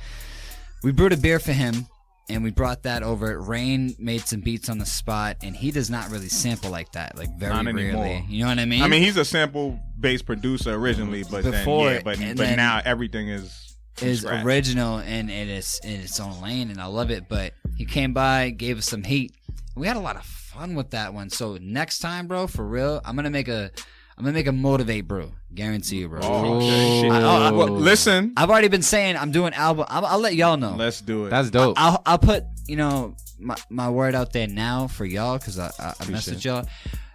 we brewed a beer for him. And we brought that over. Rain made some beats on the spot, and he does not really sample like that, like very Not rarely. anymore. You know what I mean? I mean, he's a sample-based producer originally, but Before, but and then now everything is from is scratch. original and it is in its own lane, and I love it. But he came by, gave us some heat. We had a lot of fun with that one. So next time, bro, for real, I'm gonna make a motivate brew. Guarantee you, bro. Oh, shit. I- Well, listen, I've already been saying I'm doing album. I'll let y'all know. let's do it. That's dope. I'll put my word out there now for y'all because I messaged y'all.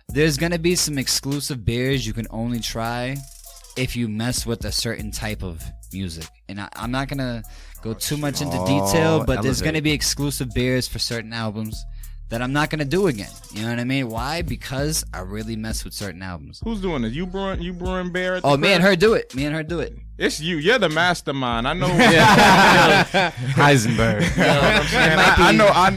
There's gonna be some exclusive beers you can only try if you mess with a certain type of music, and I'm not gonna go too much into detail, but there's elevate. gonna be exclusive beers for certain albums that I'm not gonna do again. You know what I mean? Why? Because I really mess with certain albums. Who's doing this? You brewing beer? At the Oh, me crib? and her do it. Me and her do it. It's you. You're the mastermind. I know. Heisenberg. It might be- I know. I'm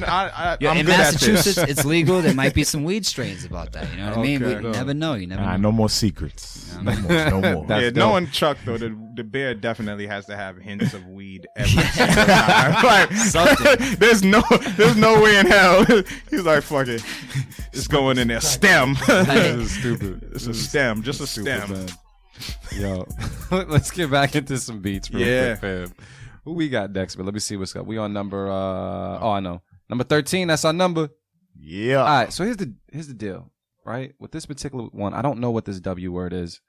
in good at Massachusetts, this. it's legal. There might be some weed strains about that. You know what I mean? Okay. We never know. You never know. No more secrets. No more. No more. That's Yeah, dope. knowing Chuck though, the beer definitely has to have hints of weed every single time. Like, there's no way in hell. He's like, fuck it, it's going in there. Stem. This is stupid. It's a stem, just a Stupid, stem. man. Yo, let's get back into some beats real Yeah. quick, fam. Who we got next, man? Let me see what's up. We on number I know. Number 13, that's our number. Yeah. All right, so here's the deal, right? With this particular one, I don't know what this W word is.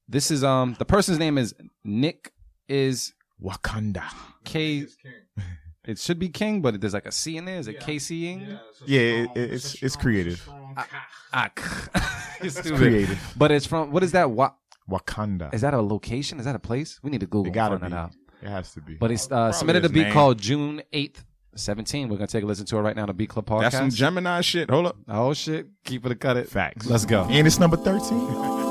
This is the person's name is Nick is Wakanda. K. It should be King, but there's like a C in there. Is it KC-ing? Yeah, it's creative. It's It's stupid. creative. But it's from, what is that? Wakanda. Is that a location? Is that a place? We need to Google It gotta find that be. out. It has to be. But it's Probably submitted a his beat name. called June 8th, 17. We're going to take a listen to it right now on the Beat Club Podcast. That's some Gemini shit. Hold up. Oh, shit. Keep it or cut it. Facts. Let's go. And it's number 13. The Beat Club.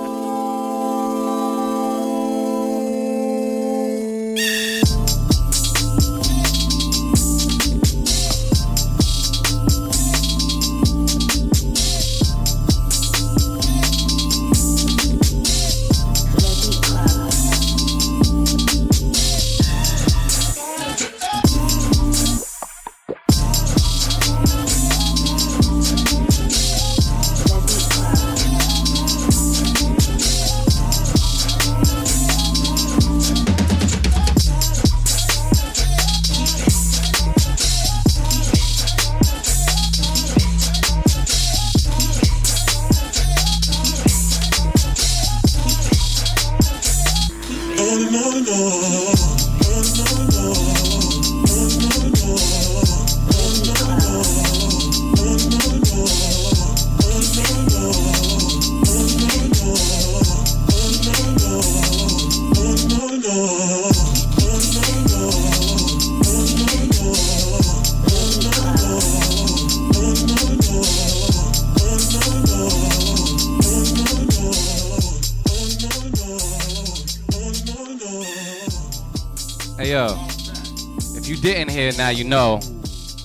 If you didn't hear, now you know.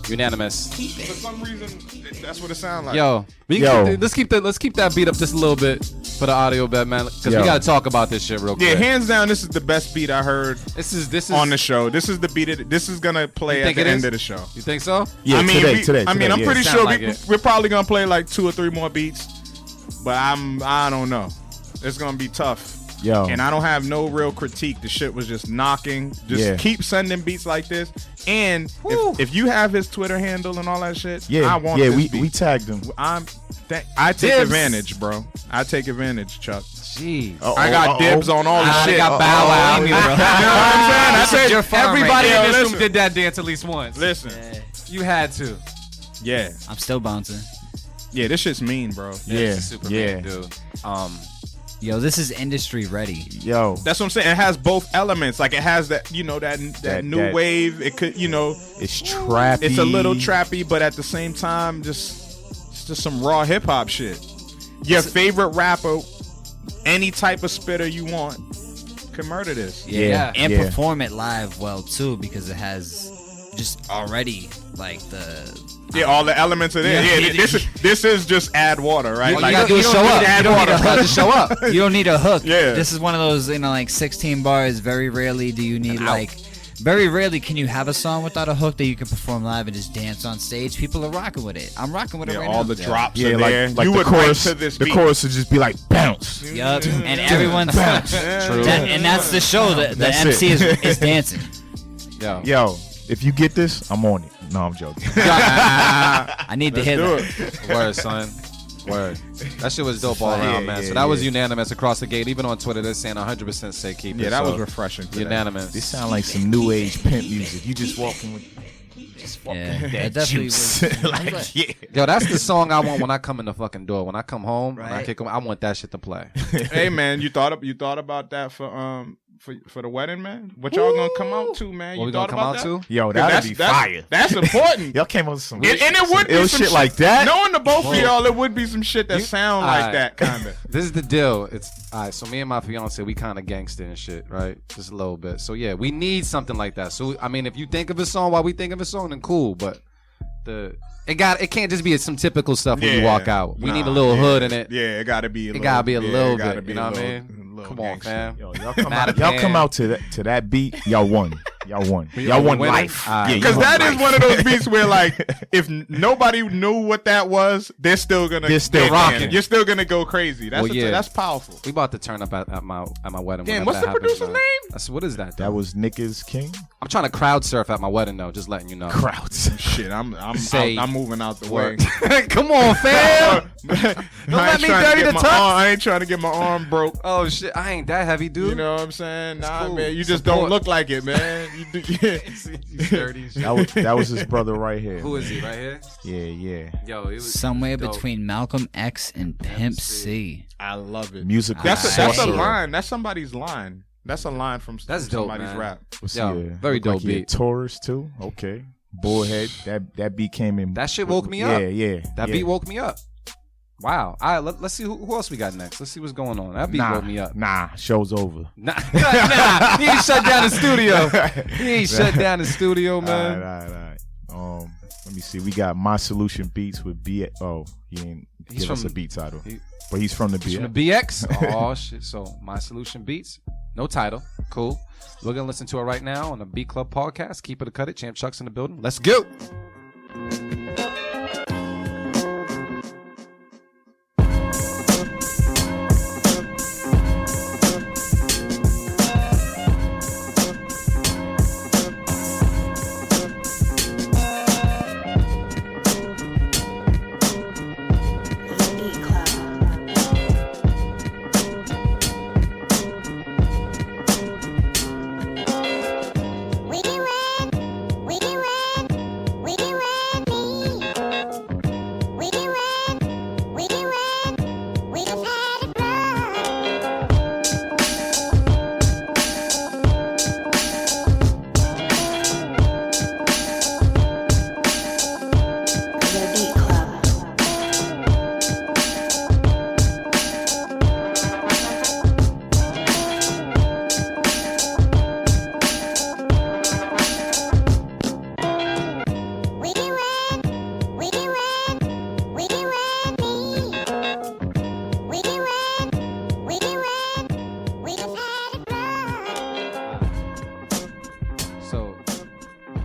Unanimous. For some reason, that's what it sounds like. Yo, let's keep that beat up just a little bit for the audio bed, man, because we gotta talk about this shit real quick. Yeah, hands down, this is the best beat I heard. This is on the show. This is the beat. This is gonna play at the end of the show. You think so? Yeah, today. I'm pretty sure like we're probably gonna play like 2 or 3 more beats, but I don't know. It's gonna be tough. Yo. And I don't have no real critique. The shit was just knocking. Just keep sending beats like this. And if you have his Twitter handle and all that shit, I want this beat. we tagged him. I take advantage, bro. I take advantage, Chuck. Jeez. I got dibs on all the shit. I got Bow Wow. You know what I'm saying? Your farm Everybody right in this listen. room did that dance at least once. Listen. You had to. Yeah. I'm still bouncing. Yeah, this shit's mean, bro. This is super mean, dude. Yo, this is industry ready. Yo. That's what I'm saying. It has both elements. Like it has that, that new wave. It could, it's trappy. It's a little trappy, but at the same time, it's just some raw hip hop shit. Your favorite rapper, any type of spitter you want, can murder this. Yeah. And perform it live well too, because it has just already like all the elements of it. This is just add water, right? You gotta do is show up. You don't need a hook. Just show up. You don't need a hook. Yeah. This is one of those, like 16 bars. Very rarely do you need very rarely can you have a song without a hook that you can perform live and just dance on stage. People are rocking with it. I'm rocking with it right now. All the drops are like there. Like you the would chorus. to this the beat. chorus would just be like bounce. Yup. And everyone's True. and that's the show. The That's MC it. is dancing. Yo, if you get this, I'm on it. No, I'm joking. I need to hit that. Word, son. Word. That shit was dope all around, man. So that was unanimous across the gate. Even on Twitter, they're saying 100% say keep it. Yeah, that was refreshing. Unanimous. This sound like some new age pimp music. You just walking with That definitely was. Yo, that's the song I want when I come in the fucking door. When I come home, when I kick them, I want that shit to play. Hey, man, you thought about that for the wedding, man? What y'all gonna come out to, man? What you we thought gonna come about out that? to? Yo, that'd be fire. That's important. Y'all came up with some and it would be ill some shit like that. Knowing the both of y'all, it would be some shit that sound like that, kind of. This is the deal. It's all right. So me and my fiance, we kind of gangster and shit, right? Just a little bit. So yeah, we need something like that. So I mean, if you think of a song while we think of a song, then cool. But it can't just be some typical stuff when you walk out. We need a little hood in it. Yeah, it gotta be. It gotta be a little bit. You know what I mean? Come on, fam. Yo, y'all come out to that beat. Y'all won. Y'all won life. Because that is one of those beats where, like, if nobody knew what that was, they're still gonna. They're still rocking. You're still gonna go crazy. That's powerful. We about to turn up at my wedding. Damn, what's the producer's name? What is that? That was Nickers King. I'm trying to crowd surf at my wedding though. Just letting you know. Crowds. Shit, I'm moving out the way. Come on, fam. Don't let me dirty the touch. I ain't trying to get my arm broke. Oh shit, I ain't that heavy, dude. You know what I'm saying? Nah, cool. man, you just don't look like it, man. He's dirty. That was his brother right here. Who is he? Right here? Yeah. Yo, it was somewhere dope. between Malcolm X and Pimp C. I love it. Musical. That's a line. That's somebody's line. That's a line from dope, somebody's man. rap. Very dope beat. Taurus too. Okay. Bullhead. That beat came in. That shit woke me up. Yeah. That beat woke me up. Wow. All right, let's see who else we got next. Let's see what's going on. That beat woke me up. Nah, show's over. Nah. He ain't shut down the studio. He ain't shut down the studio, man. All right. Let me see. We got My Solution Beats with B. Oh, he ain't give us a beat title. But he's from the BX. He's from the BX? Oh, shit. So, My Solution Beats. No title. Cool. We're going to listen to it right now on the Beat Club podcast. Keep it or cut it. Champ Chuck's in the building. Let's go. We do it.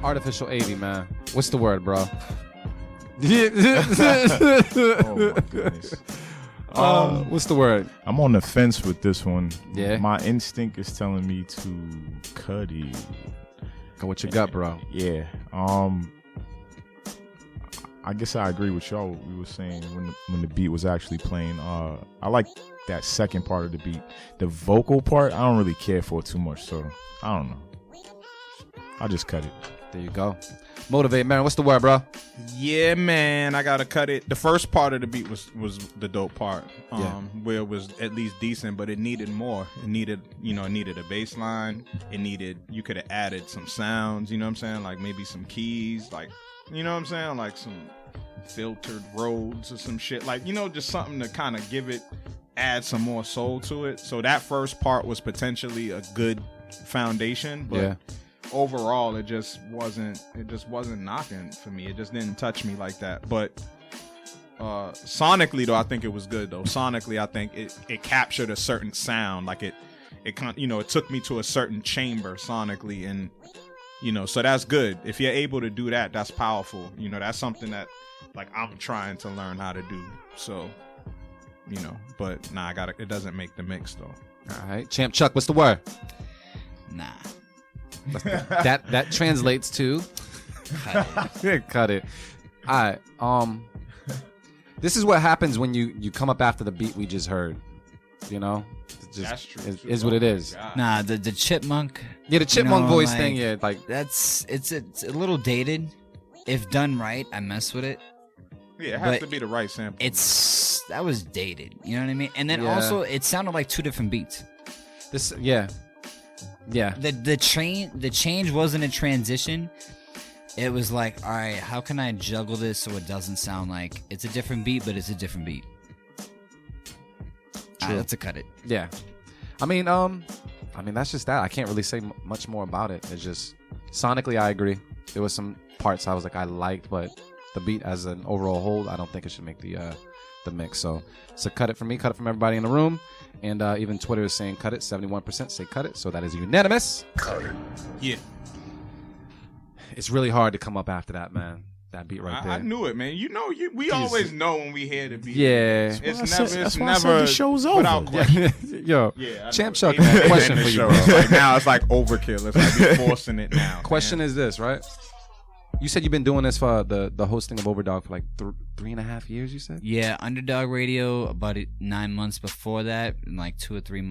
Artificial 80, man. What's the word, bro? Oh my goodness. What's the word? I'm on the fence with this one. Yeah. My instinct is telling me to cut it. Go with your gut, bro. Yeah. I guess I agree with y'all. What we were saying when the beat was actually playing. I like that second part of the beat. The vocal part, I don't really care for too much. So I don't know. I'll just cut it. There you go. Motivate, man. What's the word, bro? Yeah, man, I gotta cut it. The first part of the beat was the dope part, where it was at least decent, but it needed more. It needed a bass line. You could have added some sounds. You know what I'm saying? Like maybe some keys, like you know what I'm saying, like some filtered Rhodes or some shit. Like just something to kind of add some more soul to it. So that first part was potentially a good foundation, but. Yeah. Overall, it just wasn't knocking for me. It just didn't touch me like that. But sonically, though, I think it was good. Though sonically, I think it captured a certain sound. Like it took me to a certain chamber sonically, and so that's good. If you're able to do that, that's powerful. That's something that like I'm trying to learn how to do. So, but nah, it doesn't make the mix though. All right, Champ Chuck, what's the word? Nah. that translates to cut it. All right. This is what happens when you come up after the beat we just heard. That's true. It is what it is. Nah, the chipmunk. Yeah, the chipmunk voice thing. Yeah, like it's a little dated. If done right, I mess with it. Yeah, it has to be the right sample. That was dated. You know what I mean? And then also, it sounded like two different beats. Yeah. The change wasn't a transition. It was like, all right, how can I juggle this so it doesn't sound like it's a different beat, but it's a different beat. True. Let's cut it. Yeah. I mean, that's just that. I can't really say much more about it. It's just sonically, I agree. There was some parts I was like I liked, but the beat as an overall whole, I don't think it should make the mix. So cut it from me. Cut it from everybody in the room. And even Twitter is saying cut it. 71% say cut it. So that is unanimous. Cut it. Yeah. It's really hard to come up after that, man. That beat right there. I knew it, man. We always know when we hear the beat. Yeah. It's never the show's over. Without question. Yo, yeah, Champ Chuck, question for you, bro. Like now it's like overkill. It's like we're forcing it now. Question is this, right? You said you've been doing this for the hosting of Overdog for like 3.5 years, you said? Yeah, Underdog Radio about 9 months before that, and like 2 or 3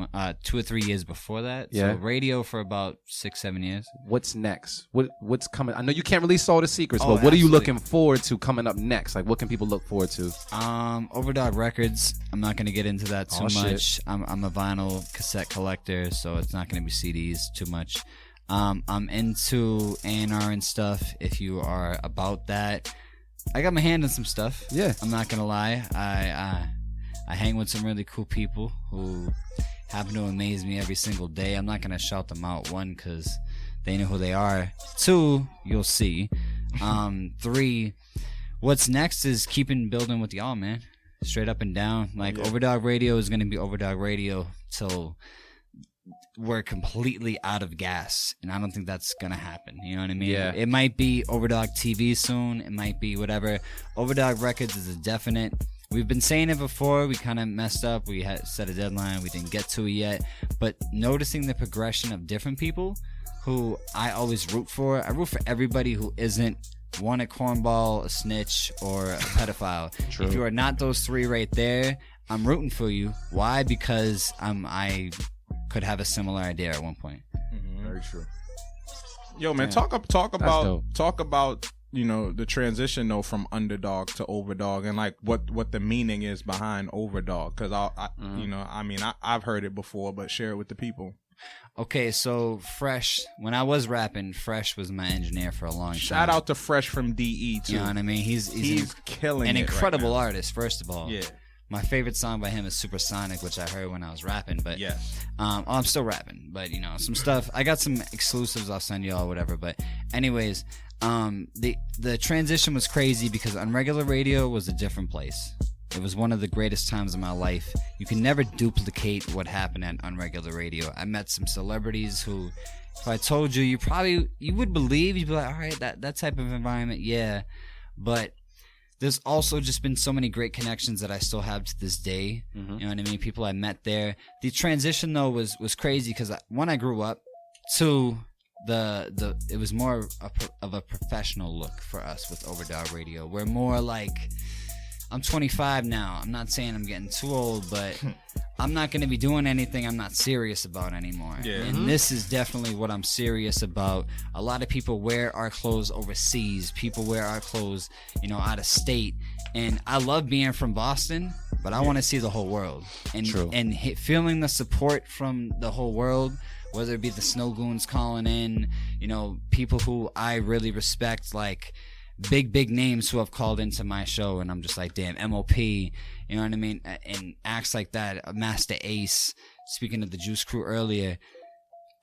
years before that. Yeah. So radio for about 6-7 years. What's next? What's coming? I know you can't release all the secrets, but what absolutely. are you looking forward to coming up next? Like, what can people look forward to? Overdog Records. I'm not going to get into that too much. Shit. I'm a vinyl cassette collector, so it's not going to be CDs too much. I'm into A&R and stuff. If you are about that, I got my hand in some stuff. Yeah, I'm not gonna lie. I hang with some really cool people who happen to amaze me every single day. I'm not gonna shout them out. 1, because they know who they are. 2, you'll see. 3, what's next is keeping building with y'all, man. Straight up and down. Like Overdog Radio is gonna be Overdog Radio till we're completely out of gas, and I don't think that's gonna happen. You know what I mean? Yeah. It might be Overdog TV soon. It might be whatever. Overdog Records is a definite. We've been saying it before. We kind of messed up. We had set a deadline. We didn't get to it yet. But noticing the progression of different people who I always root for. I root for everybody who isn't a cornball, a snitch, or a pedophile. True. If you are not those 3 right there, I'm rooting for you. Why? Because I could have a similar idea at one point. Mm-hmm. Very true. Yo, man, talk about the transition though from Underdog to Overdog, and like what the meaning is behind Overdog, because I've heard it before, but share it with the people. Okay, so Fresh, when I was rapping, Fresh was my engineer for a long time. Shout out to Fresh from DE too. You know what I mean? He's killing an it incredible right now. artist. First of all, Yeah. My favorite song by him is Supersonic, which I heard when I was rapping. But yes, I'm still rapping. But some stuff. I got some exclusives I'll send y'all, whatever. But anyways, the transition was crazy because Unregular Radio was a different place. It was one of the greatest times of my life. You can never duplicate what happened at Unregular Radio. I met some celebrities who If I told you, you would believe. You'd be like, all right, that type of environment, yeah. But there's also just been so many great connections that I still have to this day. Mm-hmm. You know what I mean? People I met there. The transition though was crazy because when I grew up, to it was more of a professional look for us with Overdog Radio. We're more like, I'm 25 now. I'm not saying I'm getting too old, but I'm not going to be doing anything I'm not serious about anymore. Yeah. And this is definitely what I'm serious about. A lot of people wear our clothes overseas. People wear our clothes, out of state. And I love being from Boston, but I want to see the whole world. And True. And feeling the support from the whole world, whether it be the Snow Goons calling in, people who I really respect, like big names who have called into my show, and I'm just like, damn, MOP, you know what I mean? And acts like that, Master Ace, speaking of the Juice Crew earlier,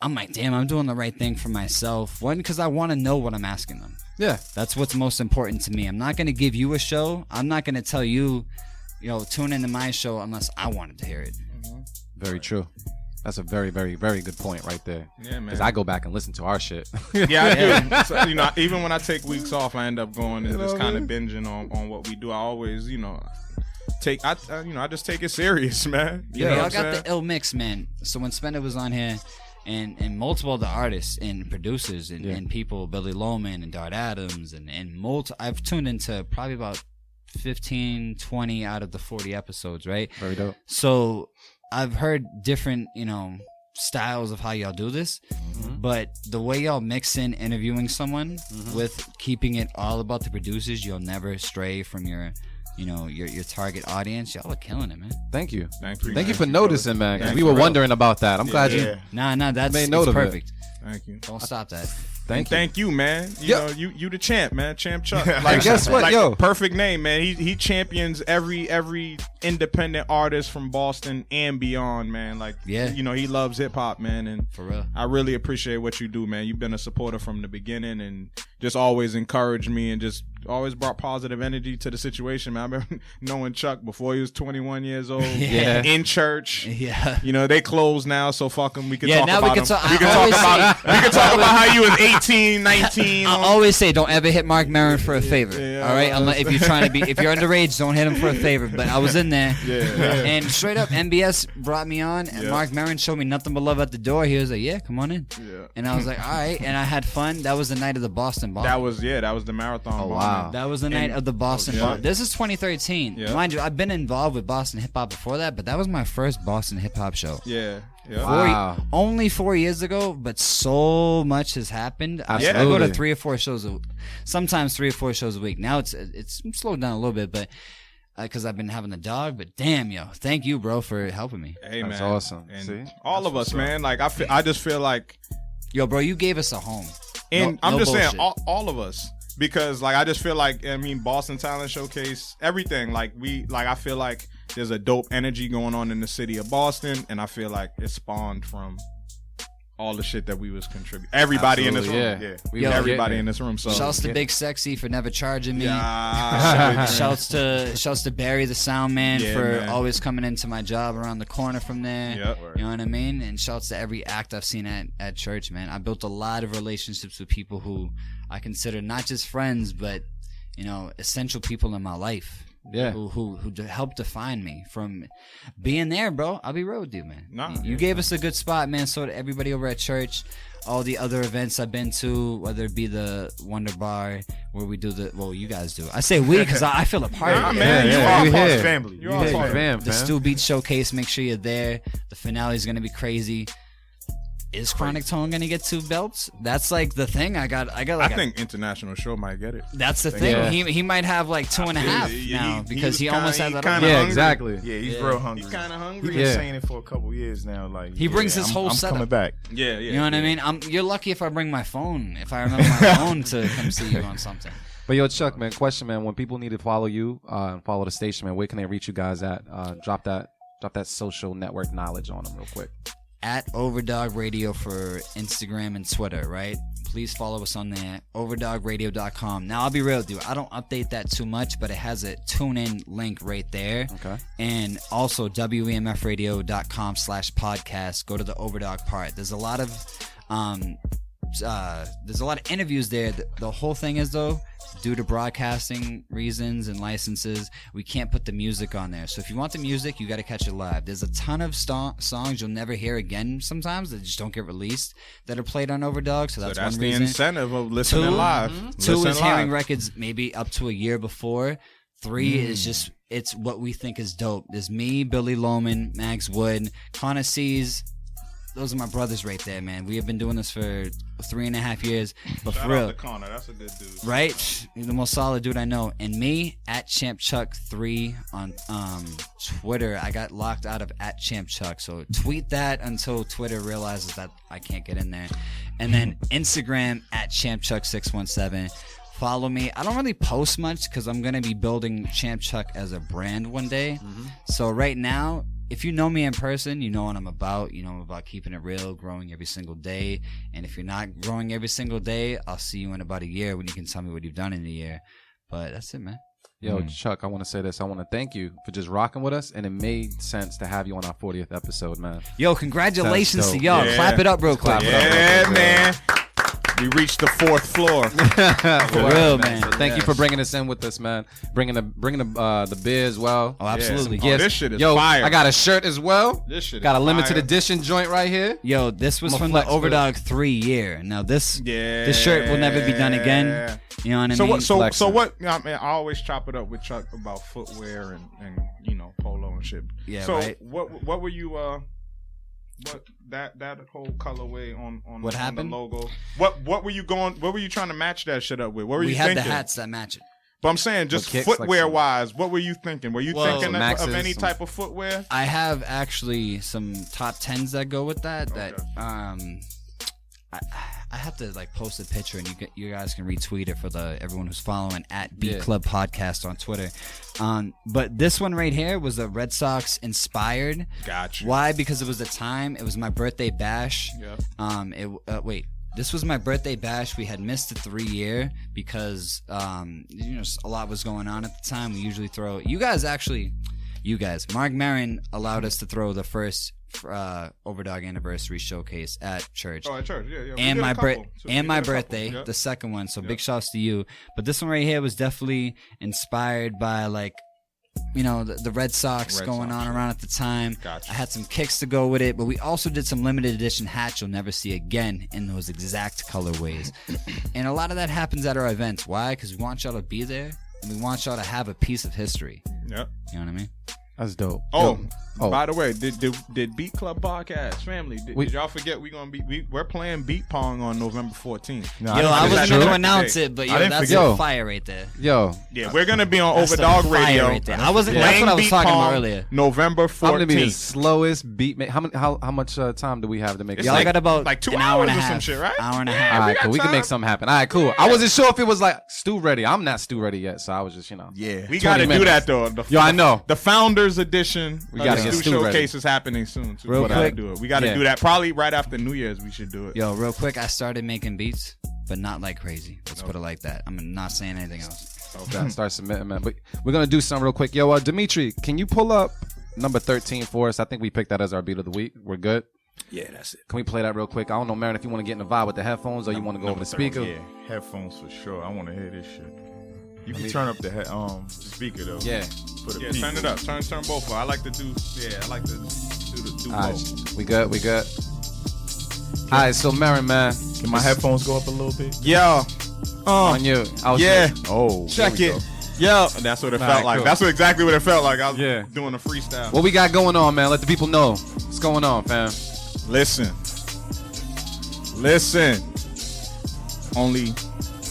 I'm like, damn, I'm doing the right thing for myself. One, because I want to know what I'm asking them. Yeah. That's what's most important to me. I'm not going to give you a show. I'm not going to tell you, tune into my show unless I wanted to hear it. Very true. That's a very, very, very good point right there. Yeah, man. Because I go back and listen to our shit. Yeah, I do. So, even when I take weeks off, I end up going and just kind of binging on what we do. I always, I just take it serious, man. You know I what got I'm the ill mix, man. So when Spender was on here, and multiple of the artists and producers and people, Billy Loman and Dart Adams and I've tuned into probably about 15, 20 out of the 40 episodes, right? Very dope. So I've heard different, styles of how y'all do this, but the way y'all mix in interviewing someone with keeping it all about the producers, you'll never stray from your target audience. Y'all are killing it, man. Thank you. Thank you. Thank you for brother. noticing, man. 'Cause Thank we you, were bro. wondering about that. I'm glad you. Yeah. Nah, that's Made note it's of it. perfect. Thank you. Don't stop that. Thank you. Thank you, man. You the champ, man. Champ Chuck. And guess what, yo? Perfect name, man. He champions every independent artist from Boston and beyond, man. Like, Yeah. He loves hip hop, man, and For real. I really appreciate what you do, man. You've been a supporter from the beginning and just always encouraged me and just always brought positive energy to the situation, man. I remember knowing Chuck before he was 21 years old. Yeah. In church. Yeah. They closed now, so fuck him. We can Yeah, talk now about we can him. talk- We can I talk always about say- we can talk about how you was 18, 19. I always say, don't ever hit Mark Maron for a favor. Yeah. All right, unless if you're underage, don't hit him for a favor. But I was in there, and straight up, MBS brought me on, and Mark Maron showed me nothing but love at the door. He was like, "Yeah, come on in," and I was like, "All right," and I had fun. That was the night of the Boston Bomb. That was the marathon. Oh, bombing. wow. That was the night of the Boston Bomb. This is 2013. Yeah. Mind you, I've been involved with Boston hip hop before that, but that was my first Boston hip hop show. Yeah. Wow. Only 4 years ago, but so much has happened. I go to Absolutely. 3 or 4 shows, sometimes 3 or 4 shows a week. Now it's slowed down a little bit, but because I've been having the dog. But damn, yo, thank you, bro, for helping me. Hey, That's man. awesome. And See? all of us, man. Like I just feel like, Yo, bro, you gave us a home. and No I'm just bullshit. saying, all of us, because like I just feel like, Boston Talent Showcase, everything. I feel like there's a dope energy going on in the city of Boston, and I feel like it spawned from all the shit that we was contributing. Everybody in this room, Absolutely, yeah. We Yo, was everybody getting in it. this room. So Shouts to Big Sexy for never charging me. yeah, Shouts to Barry the sound man Yeah, for man. always coming into my job around the corner from there. Yep. You know what I mean? And shouts to every act I've seen at church, man. I built a lot of relationships with people who I consider not just friends, but essential people in my life. Yeah. Who helped define me from being there, bro. I'll be real with you, man. Nah, you gave us a good spot, man. So did everybody over at church. All the other events I've been to, whether it be the Wonder Bar where we do you guys do. I say we because I feel a part Nah, of it. man, Yeah, you yeah, are we part here. of family. You're all part of it. Fam, The fam. Stu Beats Showcase, make sure you're there. The finale is gonna be crazy. Is Chronic Tone gonna get 2 belts? That's like the thing. I got like I think International Show might get it. that's the thing. Yeah. He might have like 2.5 now because he almost has that. kinda Yeah, hungry. exactly. Yeah, he's Yeah. real hungry. He's kind of He's hungry. been Yeah. saying it for a couple years now. Like He brings his whole I'm setup. coming back. Yeah. You know what I mean? You're lucky if I bring my phone. If I remember my phone to come see you on something. But yo, Chuck, man, question, man. When people need to follow you and follow the station, man, where can they reach you guys at? Drop that social network knowledge on them real quick. At Overdog Radio for Instagram and Twitter, right? Please follow us on there. Overdogradio.com. Now, I'll be real with you. I don't update that too much, but it has a tune-in link right there. Okay. And also, WEMFradio.com/podcast. Go to the Overdog part. There's a lot of There's a lot of interviews there. The whole thing is, though, due to broadcasting reasons and licenses, we can't put the music on there. So if you want the music, you got to catch it live. There's a ton of songs you'll never hear again sometimes that just don't get released that are played on Overdog. So that's one the reason. incentive of listening live. Two Listen is hearing live. records maybe up to a year before. 3 is just, it's what we think is dope. There's me, Billy Loman, Max Wood, Connor C's. Those are my brothers right there, man. We have been doing this for 3.5 years. But Shout for real, out to Connor. That's a good dude. right? He's the most solid dude I know. And me, at ChampChuck3 on Twitter. I got locked out of at ChampChuck. So tweet that until Twitter realizes that I can't get in there. And then Instagram, at ChampChuck617. Follow me. I don't really post much because I'm going to be building ChampChuck as a brand one day. So right now, if you know me in person, you know what I'm about. You know I'm about keeping it real, growing every single day. And if you're not growing every single day, I'll see you in about a year when you can tell me what you've done in a year. But that's it, man. Yo, Chuck, I want to say this. I want to thank you for just rocking with us, and it made sense to have you on our 40th episode, man. Yo, congratulations to dope. y'all. Yeah. Clap it up real quick. Yeah, man. We reached the 4th floor. For real, man. So thank you for bringing us in with us, man. Bringing the beer as well. Oh, absolutely. Oh, this shit is Yo, fire. I got a shirt as well. This shit is got a limited fire. edition joint right here. Yo, this was I'm a from the flex with it. Overdog 3 year. Now this shirt will never be done again. You know what I mean? So what? I mean, I always chop it up with Chuck about footwear and polo and shit. Yeah, So right. what were you what that whole colorway on What on happened? the logo? What were you trying to match that shit up with? What were We you had thinking? the hats that match it. But I'm saying just kicks, like footwear some- wise, what were you thinking? Were you thinking some of Maxes, any some- type of footwear? I have actually some top 10s that go with that. That I have to like post a picture and you guys can retweet it for everyone who's following at Beat Club Podcast on Twitter. But this one right here was a Red Sox inspired. Gotcha. Why? Because it was the time. It was my birthday bash. Yeah. This was my birthday bash. We had missed the 3-year because a lot was going on at the time. We usually throw Mark Maron allowed us to throw the first Overdog anniversary showcase at church. Oh, at church, yeah. We And did my a couple, too. We and did my a couple, birthday, yeah. the second one. So big shouts to you. But this one right here was definitely inspired by the Red Sox going on around at the time. Gotcha. I had some kicks to go with it, but we also did some limited edition hats you'll never see again in those exact colorways. And a lot of that happens at our events. Why? Because we want y'all to be there and we want y'all to have a piece of history. Yep. You know what I mean? That's dope. Oh, Yo, by the way, did Beat Club Podcast family? Did y'all forget we're playing Beat Pong on November 14th? No, Yo, I didn't wasn't forget going to that. announce it, but I didn't that's forget. a fire right there. Yo, Yeah, we're gonna be on That's the Overdog fire Radio. right there. I wasn't. Playing That's what I was Beat talking Pong about earlier. November 14th. I'm gonna be the slowest beat. How much time do we have to make? It's it? Y'all got about like 2 an hour and a hours or half. some shit, right? Hour and a Yeah, half. All right, got cool. We can time. make something happen. All right, cool. I wasn't sure if it was like stew ready. I'm not stew ready yet, so I was just Yeah. We gotta 20 do minutes. that though. Yo, I know. The Founders Edition. We gotta of get the Stu ready. Showcase is happening soon. Too. Real we gotta quick. do it. We gotta Yeah. do that probably right after New Year's. We should do it. Yo, real quick, I started making beats, but not like crazy. Let's put it like that. I'm not saying anything else. start submitting, man. But we're gonna do something real quick. Yo, Dimitri, can you pull up number 13 for us? I think we picked that as our beat of the week. We're good. Yeah, that's it. Can we play that real quick? I don't know, Marin, if you want to get in the vibe with the headphones or you want to go over the speaker. Yeah, headphones for sure. I want to hear this shit. You can turn up the speaker though. Yeah. For the Yeah, people. turn it up. Turn both. I like to do. Yeah, I like to do All both. right, we good. All right, so Marin, man, Can my headphones go up a little bit? Yeah. on you. I was Yeah. Oh, Check there we it. go. Yeah. And that's what it All felt right, like. cool. That's exactly what it felt like. I was Yeah. doing a freestyle. What we got going on, man? Let the people know what's going on, fam. Listen. Only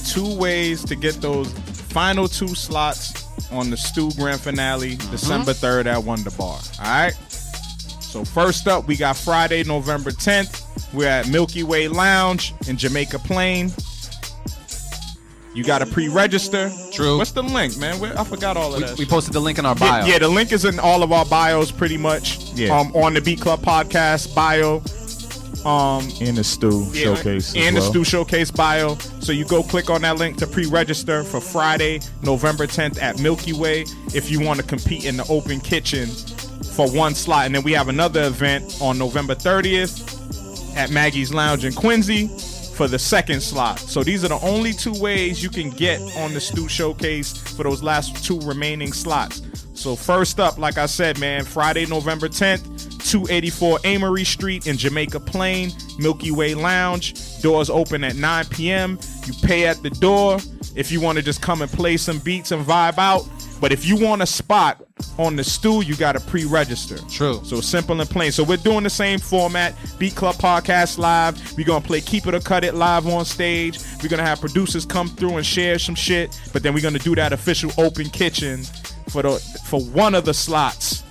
2 ways to get those final 2 slots on the Stu Grand Finale, December 3rd at Wonder Bar. All right? So first up, we got Friday, November 10th. We're at Milky Way Lounge in Jamaica Plain. You got to pre-register. True. What's the link, man? I forgot all of that. We posted the link in our bio. Yeah, the link is in all of our bios pretty much. Yeah. On the Beat Club Podcast bio. In the Stu showcase. And as the well. Stu Showcase bio. So you go click on that link to pre-register for Friday, November 10th at Milky Way if you want to compete in the open kitchen for 1 slot. And then we have another event on November 30th at Maggie's Lounge in Quincy for the second slot. So these are the only 2 ways you can get on the Stew Showcase for those last 2 remaining slots. So first up, like I said, man, Friday, November 10th, 284 Amory Street in Jamaica Plain, Milky Way Lounge. Doors open at 9 p.m. You pay at the door if you want to just come and play some beats and vibe out. But if you want a spot on the Stew, you got to pre-register. True. So simple and plain. So we're doing the same format. Beat Club Podcast Live. We're going to play Keep It or Cut It live on stage. We're going to have producers come through and share some shit. But then we're going to do that official open kitchen for one of the slots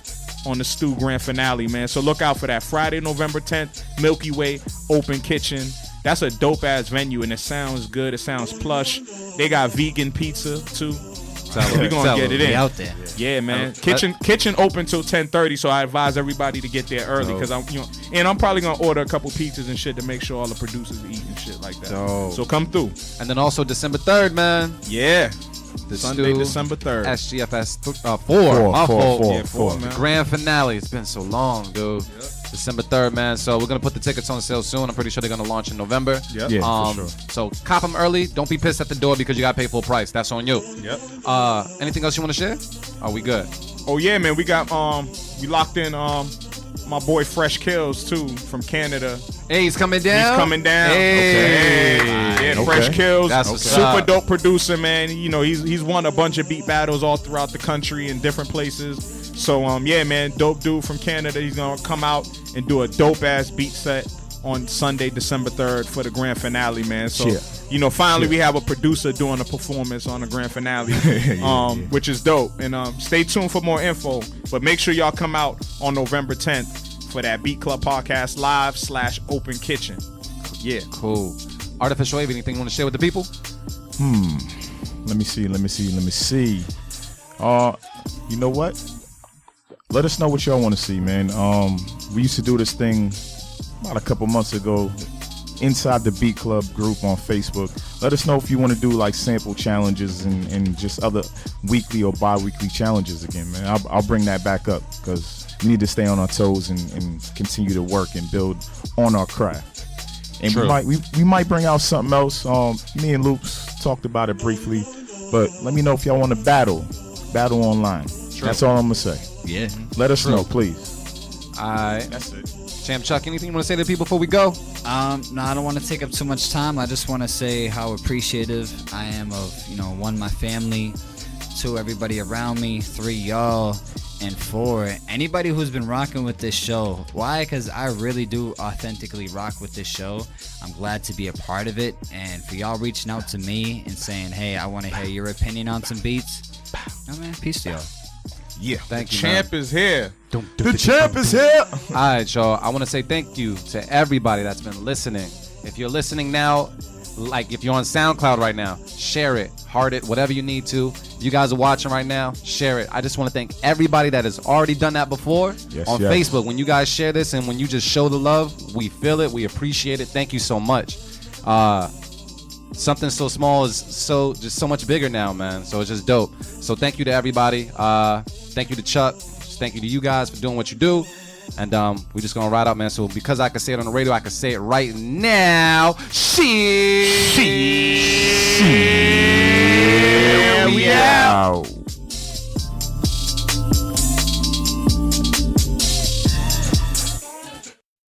on the Stew Grand Finale, man. So look out for that. Friday, November 10th, Milky Way Open Kitchen. That's a dope-ass venue, and it sounds good. It sounds plush. They got vegan pizza, too. We're gonna get it in. Out there. Yeah, man. Kitchen open till 10:30, so I advise everybody to get there early because I'm probably gonna order a couple pizzas and shit to make sure all the producers eat and shit like that. So come through. And then also December 3rd, man. Yeah. The Sunday, Stew, December 3rd. SGFS 4. My fault. 4, man. Grand finale. It's been so long, dude. Yep. December 3rd, man. So we're going to put the tickets on sale soon. I'm pretty sure they're going to launch in November. Yep. Yeah, for sure. So cop them early. Don't be pissed at the door because you got to pay full price. That's on you. Yep. Anything else you want to share? Are we good? Oh, yeah, man. We got, we locked in, my boy Fresh Kills, too, from Canada. Hey, he's coming down? He's coming down. Hey. Yeah, Okay. Fresh Kills. That's what's super up. dope producer, man. You know, he's won a bunch of beat battles all throughout the country in different places. So, yeah, man, dope dude from Canada. He's going to come out and do a dope-ass beat set on Sunday, December 3rd for the grand finale, man. So, you know, finally we have a producer doing a performance on the grand finale, which is dope. And stay tuned for more info. But make sure y'all come out on November 10th for that Beat Club Podcast Live / Open Kitchen. Yeah. Cool. Artificial Wave, anything you want to share with the people? Let me see. You know what? Let us know what y'all want to see, man. We used to do this thing about a couple months ago inside the Beat Club group on Facebook. Let us know if you want to do like sample challenges and just other weekly or bi-weekly challenges again, man. I'll bring that back up because we need to stay on our toes and continue to work and build on our craft. And we might bring out something else. Me and Loops talked about it briefly, but let me know if y'all want to battle online. That's all I'm gonna say. Yeah. Let us know, please. Alright. That's it. Champ Chuck, anything you want to say to the people before we go? No, I don't want to take up too much time. I just want to say how appreciative I am of, 1, my family, 2, everybody around me, 3, y'all, and 4, anybody who's been rocking with this show. Why? Because I really do authentically rock with this show. I'm glad to be a part of it. And for y'all reaching out to me and saying, hey, I want to hear your opinion on some beats. Oh, man, peace to y'all. Yeah. Thank you, Champ is here. The champ is here. All right, y'all. I want to say thank you to everybody that's been listening. If you're listening now, like if you're on SoundCloud right now, share it, heart it, whatever you need to. If you guys are watching right now, share it. I just want to thank everybody that has already done that before on Facebook. When you guys share this and when you just show the love, we feel it, we appreciate it. Thank you so much. Something so small is just so much bigger now, man. So it's just dope. So thank you to everybody. Thank you to Chuck. Thank you to you guys for doing what you do. And we're just gonna ride out, man. So because I can say it on the radio, I can say it right now. We out.